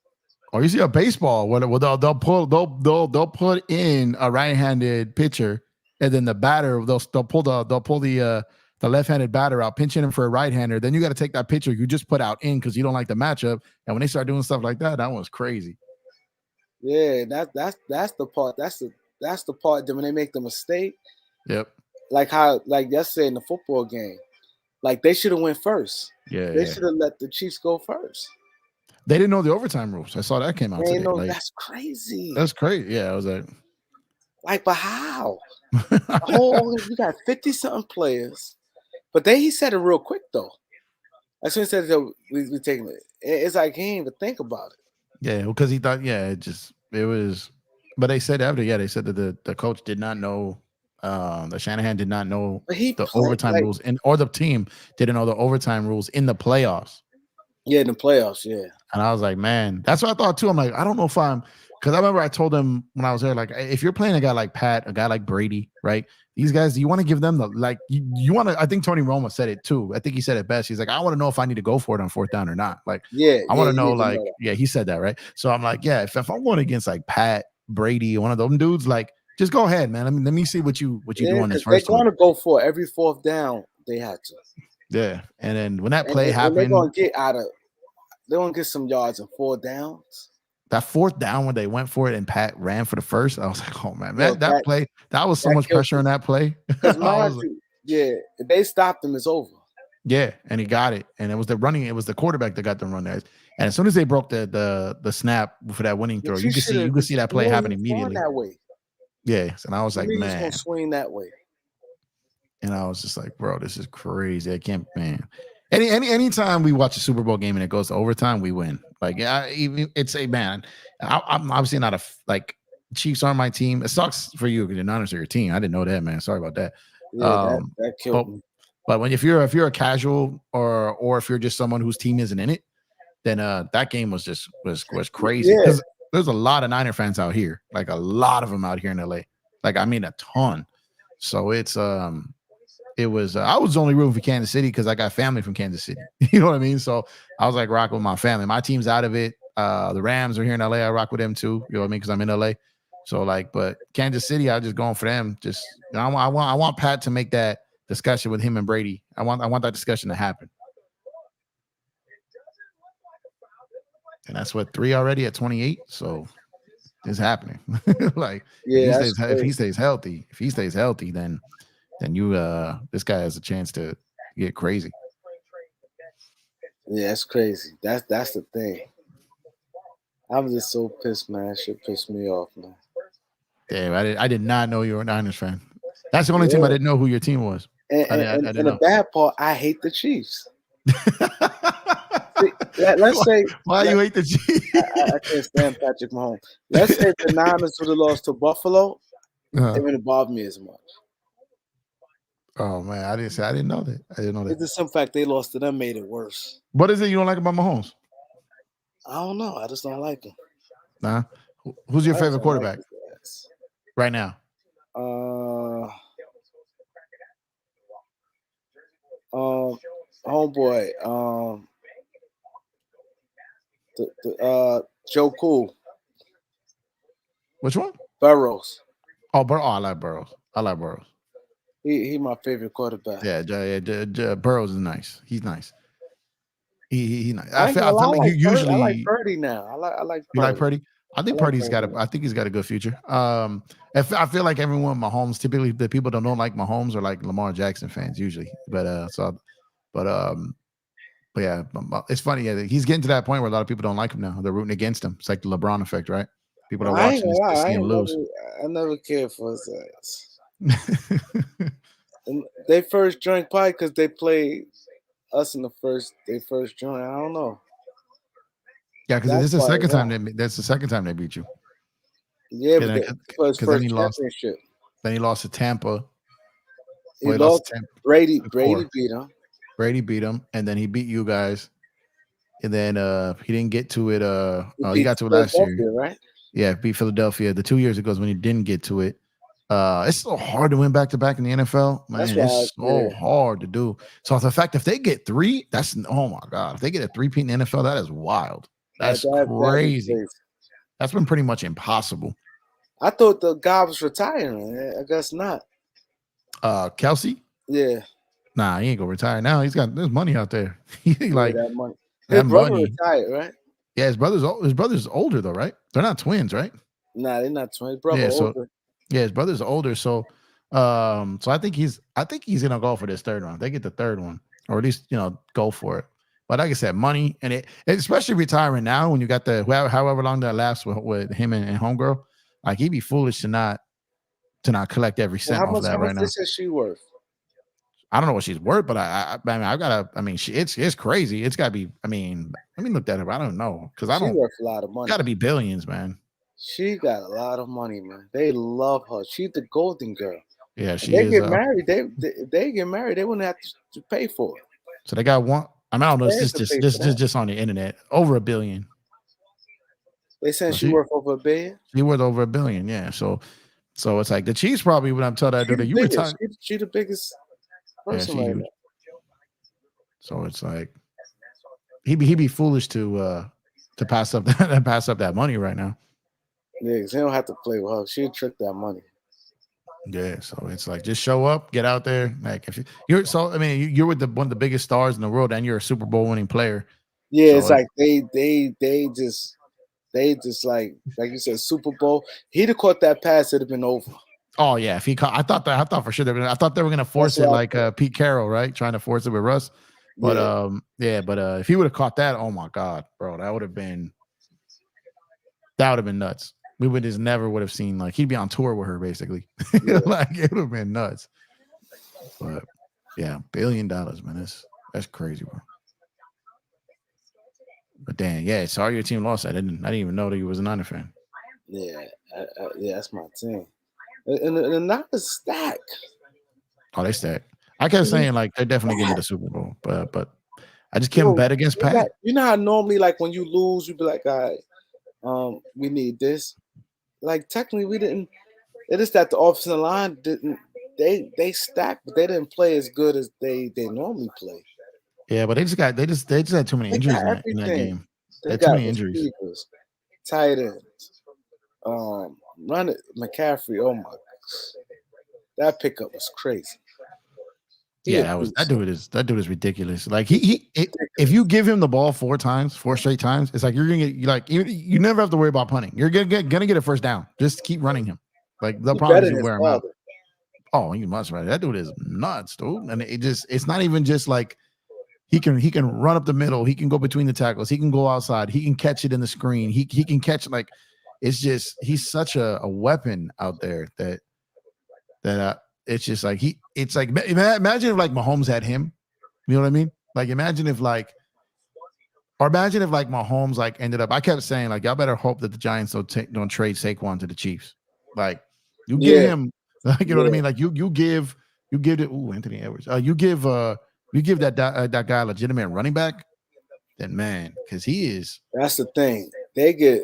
Or you see a baseball where they'll put in a right-handed pitcher, and then the batter they'll pull the the left-handed batter out, pinching him for a right-hander. Then you got to take that pitcher you just put out in because you don't like the matchup. And when they start doing stuff like that, that was crazy. Yeah, that's the part. That's the part that when they make the mistake, Yep. like how like yesterday in the football game, like they should have went first. Yeah. They should have let the Chiefs go first. They didn't know the overtime rules. I saw that came out They today. know Like, that's crazy. that's crazy. Yeah, I was like, but how? The whole we got 50-something players, but he said it real quick though. As soon as he said we taking it, it's like he didn't even think about it. Yeah, because he thought, it was. But they said after, they said that the coach did not know, the Shanahan did not know the overtime rules, or the team didn't know the overtime rules in the playoffs. Yeah, in the playoffs, yeah. And I was like, man, that's what I thought too. I'm like, I don't know if because I remember I told him when I was there, like, if you're playing a guy like Pat, a guy like Brady, right? These guys, you want to give them you want to. I think Tony Romo said it too. I think he said it best. He's like, I want to know if I need to go for it on fourth down or not. Like, I want to know, like, he said that, right? So I'm like, yeah, if I'm going against like Pat, Brady, one of those dudes, like, just go ahead, man. Let me see what you do on this first. They're going to go for every fourth down. They had to. Yeah, and then when that play happened, they're going to get they're going to get some yards and 4 downs. That fourth down when they went for it and Pat ran for the first, I was like, oh man, that play, that was so much pressure in that play. Because if they stopped him, it's over. Yeah, and he got it, and it was the quarterback that got the run there. And as soon as they broke the snap for that winning throw, you could see that play happen immediately. That way. Yes, and I was like, man, gonna swing that way. And I was just like, bro, this is crazy. I can't, man. Anytime we watch a Super Bowl game and it goes to overtime, we win. Like, it's a man. I'm obviously not Chiefs aren't my team. It sucks for you because the Niners are your team. I didn't know that, man. Sorry about that. Yeah, that killed me. But if you're a casual or if you're just someone whose team isn't in it, then that game was crazy. Because there's a lot of Niner fans out here, like a lot of them out here in LA. Like, I mean, a ton. So it was I was only rooting for Kansas City because I got family from Kansas City. You know what I mean? So I was like rocking with my family. My team's out of it. The Rams are here in LA. I rock with them too. You know what I mean? Because I'm in LA. So but Kansas City, I just going for them. Just I want Pat to make that discussion with him and Brady. I want that discussion to happen. And that's what 3 already at 28. So it's happening. Like, if he stays healthy, then you this guy has a chance to get crazy. Yeah, that's crazy. That's the thing. I'm just so pissed, man. That shit pissed me off, man. Damn, I did not know you were a Niners fan. That's the only team I didn't know who your team was. And the bad part, I hate the Chiefs. Let's say why you hate the Chiefs? I can't stand Patrick Mahomes. Let's say the Niners would have lost to Buffalo, it wouldn't bother me as much. Oh man, I didn't know that. It's the simple fact they lost to them made it worse. What is it you don't like about Mahomes? I don't know. I just don't like him. Nah. Who's your favorite quarterback right now? Homeboy. Joe Cool. Which one? Burrows. Oh, I like Burrows. He my favorite quarterback. Yeah, Burrows is nice. He's nice. He nice. I feel like usually I like Purdy now. I like Purdy. You like Purdy? I think Purdy's I think he's got a good future. I feel like everyone Mahomes, typically the people that don't like Mahomes are like Lamar Jackson fans usually. But yeah, it's funny. Yeah, he's getting to that point where a lot of people don't like him now. They're rooting against him. It's like the LeBron effect, right? People are watching to see him lose. I never cared for his ass. And they first joined probably because they played us in they first joined. I don't know. Yeah, because this is the second time that's the second time they beat you. Yeah, because then he lost. Then he lost to Tampa. He lost to Tampa. Brady beat him. Brady beat him, and then he beat you guys. And then he didn't get to it. He got to it last year, right? Yeah, beat Philadelphia. The 2 years ago is when he didn't get to it. It's so hard to win back-to-back in the NFL, man. It's so hard to do. So the fact if they get 3, oh my god. If they get a 3-peat in the NFL, that is wild. That's crazy. That's been pretty much impossible. I thought the guy was retiring. I guess not. Kelsey? Yeah. Nah, he ain't gonna retire now. There's money out there. He like that money. His that brother money. retired, right? Yeah, his brother's older though, right? They're not twins, right? Nah, they're not twins. His brother Yeah, so older. yeah, his brother's older. So I think he's gonna go for this third one. They get the third one, or at least go for it. But like I said, money and especially retiring now when you got the however long that lasts with him and homegirl, like he'd be foolish to not collect every Well, cent off of that how much right they now. said she worth? I don't know what she's worth, but I mean, I've got to. I mean, it's crazy. It's got to be. I mean, let me look that up. I don't know because I She don't. worth a lot of money. Got to be billions, man. She got a lot of money, man. They love her. She's the golden girl. Yeah, If she they is. get married. They get married. They wouldn't have to pay for it. So they got one. I mean, I don't know. They It's have to pay for that. just on the internet. Over $1 billion. They saying So she worth over $1 billion. She worth over $1 billion. Yeah. So it's like the Chiefs probably when I'm telling that dude that you retire. She the biggest Yeah, person she right huge. now. So it's like he'd be foolish to pass up that money right now. Yeah, because he don't have to play with her. She'll trick that money. Yeah, so it's like just show up, get out there. Like if you're so, I mean, you're with one of the biggest stars in the world, and you're a Super Bowl winning player. Yeah, So it's like they just like you said, Super Bowl. He'd have caught that pass, it'd have been over. Oh yeah, if he caught, I thought for sure I thought they were gonna force it like Pete Carroll, right? Trying to force it with Russ. But if he would have caught that, oh my God, bro, that would have been nuts. We would just never would have seen, like, he'd be on tour with her basically. Yeah. Like it would have been nuts. But yeah, $1 billion, man. That's crazy, bro. But damn, yeah, sorry your team lost. I didn't even know that you was a Niner fan. Yeah, yeah, that's my team. And the Niners stack. Oh, they stack. I kept saying like they're definitely getting to the Super Bowl, but I just can't bet against Pat. You know how normally, like, when you lose, you be like, all right, we need this. Like, technically, we didn't. It is that the offensive line didn't. They stacked, but they didn't play as good as they normally play. Yeah, but they just had too many injuries in that game. They had too many injuries. Tight ends, run it, McCaffrey. Oh my gosh, that pickup was crazy. Yeah, that dude is ridiculous. Like if you give him the ball 4 straight times, it's like you're gonna get you never have to worry about punting. You're gonna get a first down. Just keep running him. Like the problem is you wear him out. Oh, you must, right? That dude is nuts, dude. And it's not even just like he can run up the middle. He can go between the tackles. He can go outside. He can catch it in the screen. He can catch, like, it's just he's such a weapon out there that it's just like it's like imagine if like Mahomes had him. You know what I mean? Like imagine if like Mahomes like ended up. I kept saying like y'all better hope that the Giants don't trade Saquon to the Chiefs. Like you give him, like, you know what I mean? Like you give it. Ooh, Anthony Edwards. You give that guy a legitimate running back. Then man, because he is. That's the thing. They get.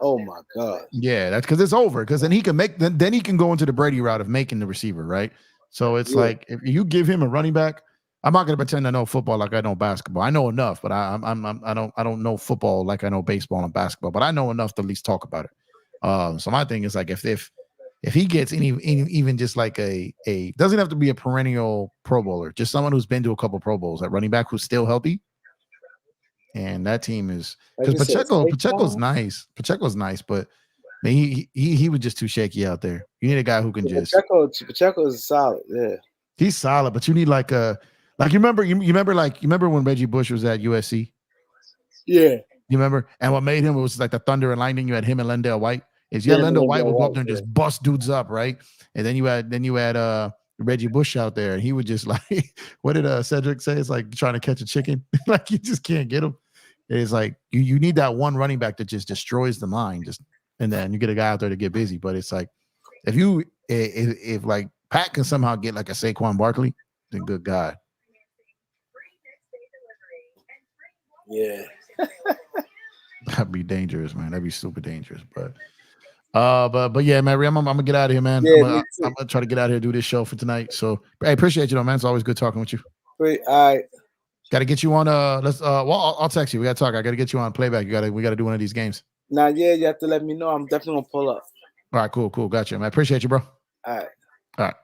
Oh my God. Yeah, that's because it's over. Because then he can then he can go into the Brady route of making the receiver, right? So it's like if you give him a running back, I'm not going to pretend I know football like I know basketball. I know enough, but I don't know football like I know baseball and basketball. But I know enough to at least talk about it. So my thing is like if he gets even just like a doesn't have to be a perennial Pro Bowler, just someone who's been to a couple Pro Bowls at running back who's still healthy. And that team is because Pacheco's nice. Pacheco's nice, but man, he was just too shaky out there. You need a guy who can just. Pacheco is solid. Yeah, he's solid, but you need like you remember when Reggie Bush was at USC. Yeah, you remember, and what made him was like the thunder and lightning. You had him and Lendale White. Lendale White would go up there and just bust dudes up, right? And then you had Reggie Bush out there, and he would just like, what did Cedric say? It's like trying to catch a chicken. Like you just can't get him. It's like you need that one running back that just destroys the line, and then you get a guy out there to get busy. But it's like if like Pat can somehow get like a Saquon Barkley, then good God. Yeah. That'd be dangerous, man. That'd be super dangerous. But yeah, man, I'm gonna get out of here, man. Yeah, I'm gonna try to get out of here, do this show for tonight. So I appreciate you, though, man. It's always good talking with you. Great. All right. Got to get you on. I'll text you. We got to talk. I got to get you on playback. We got to do one of these games. Nah, yeah, you have to let me know. I'm definitely gonna pull up. All right, cool. Gotcha, man. I appreciate you, bro. All right. All right.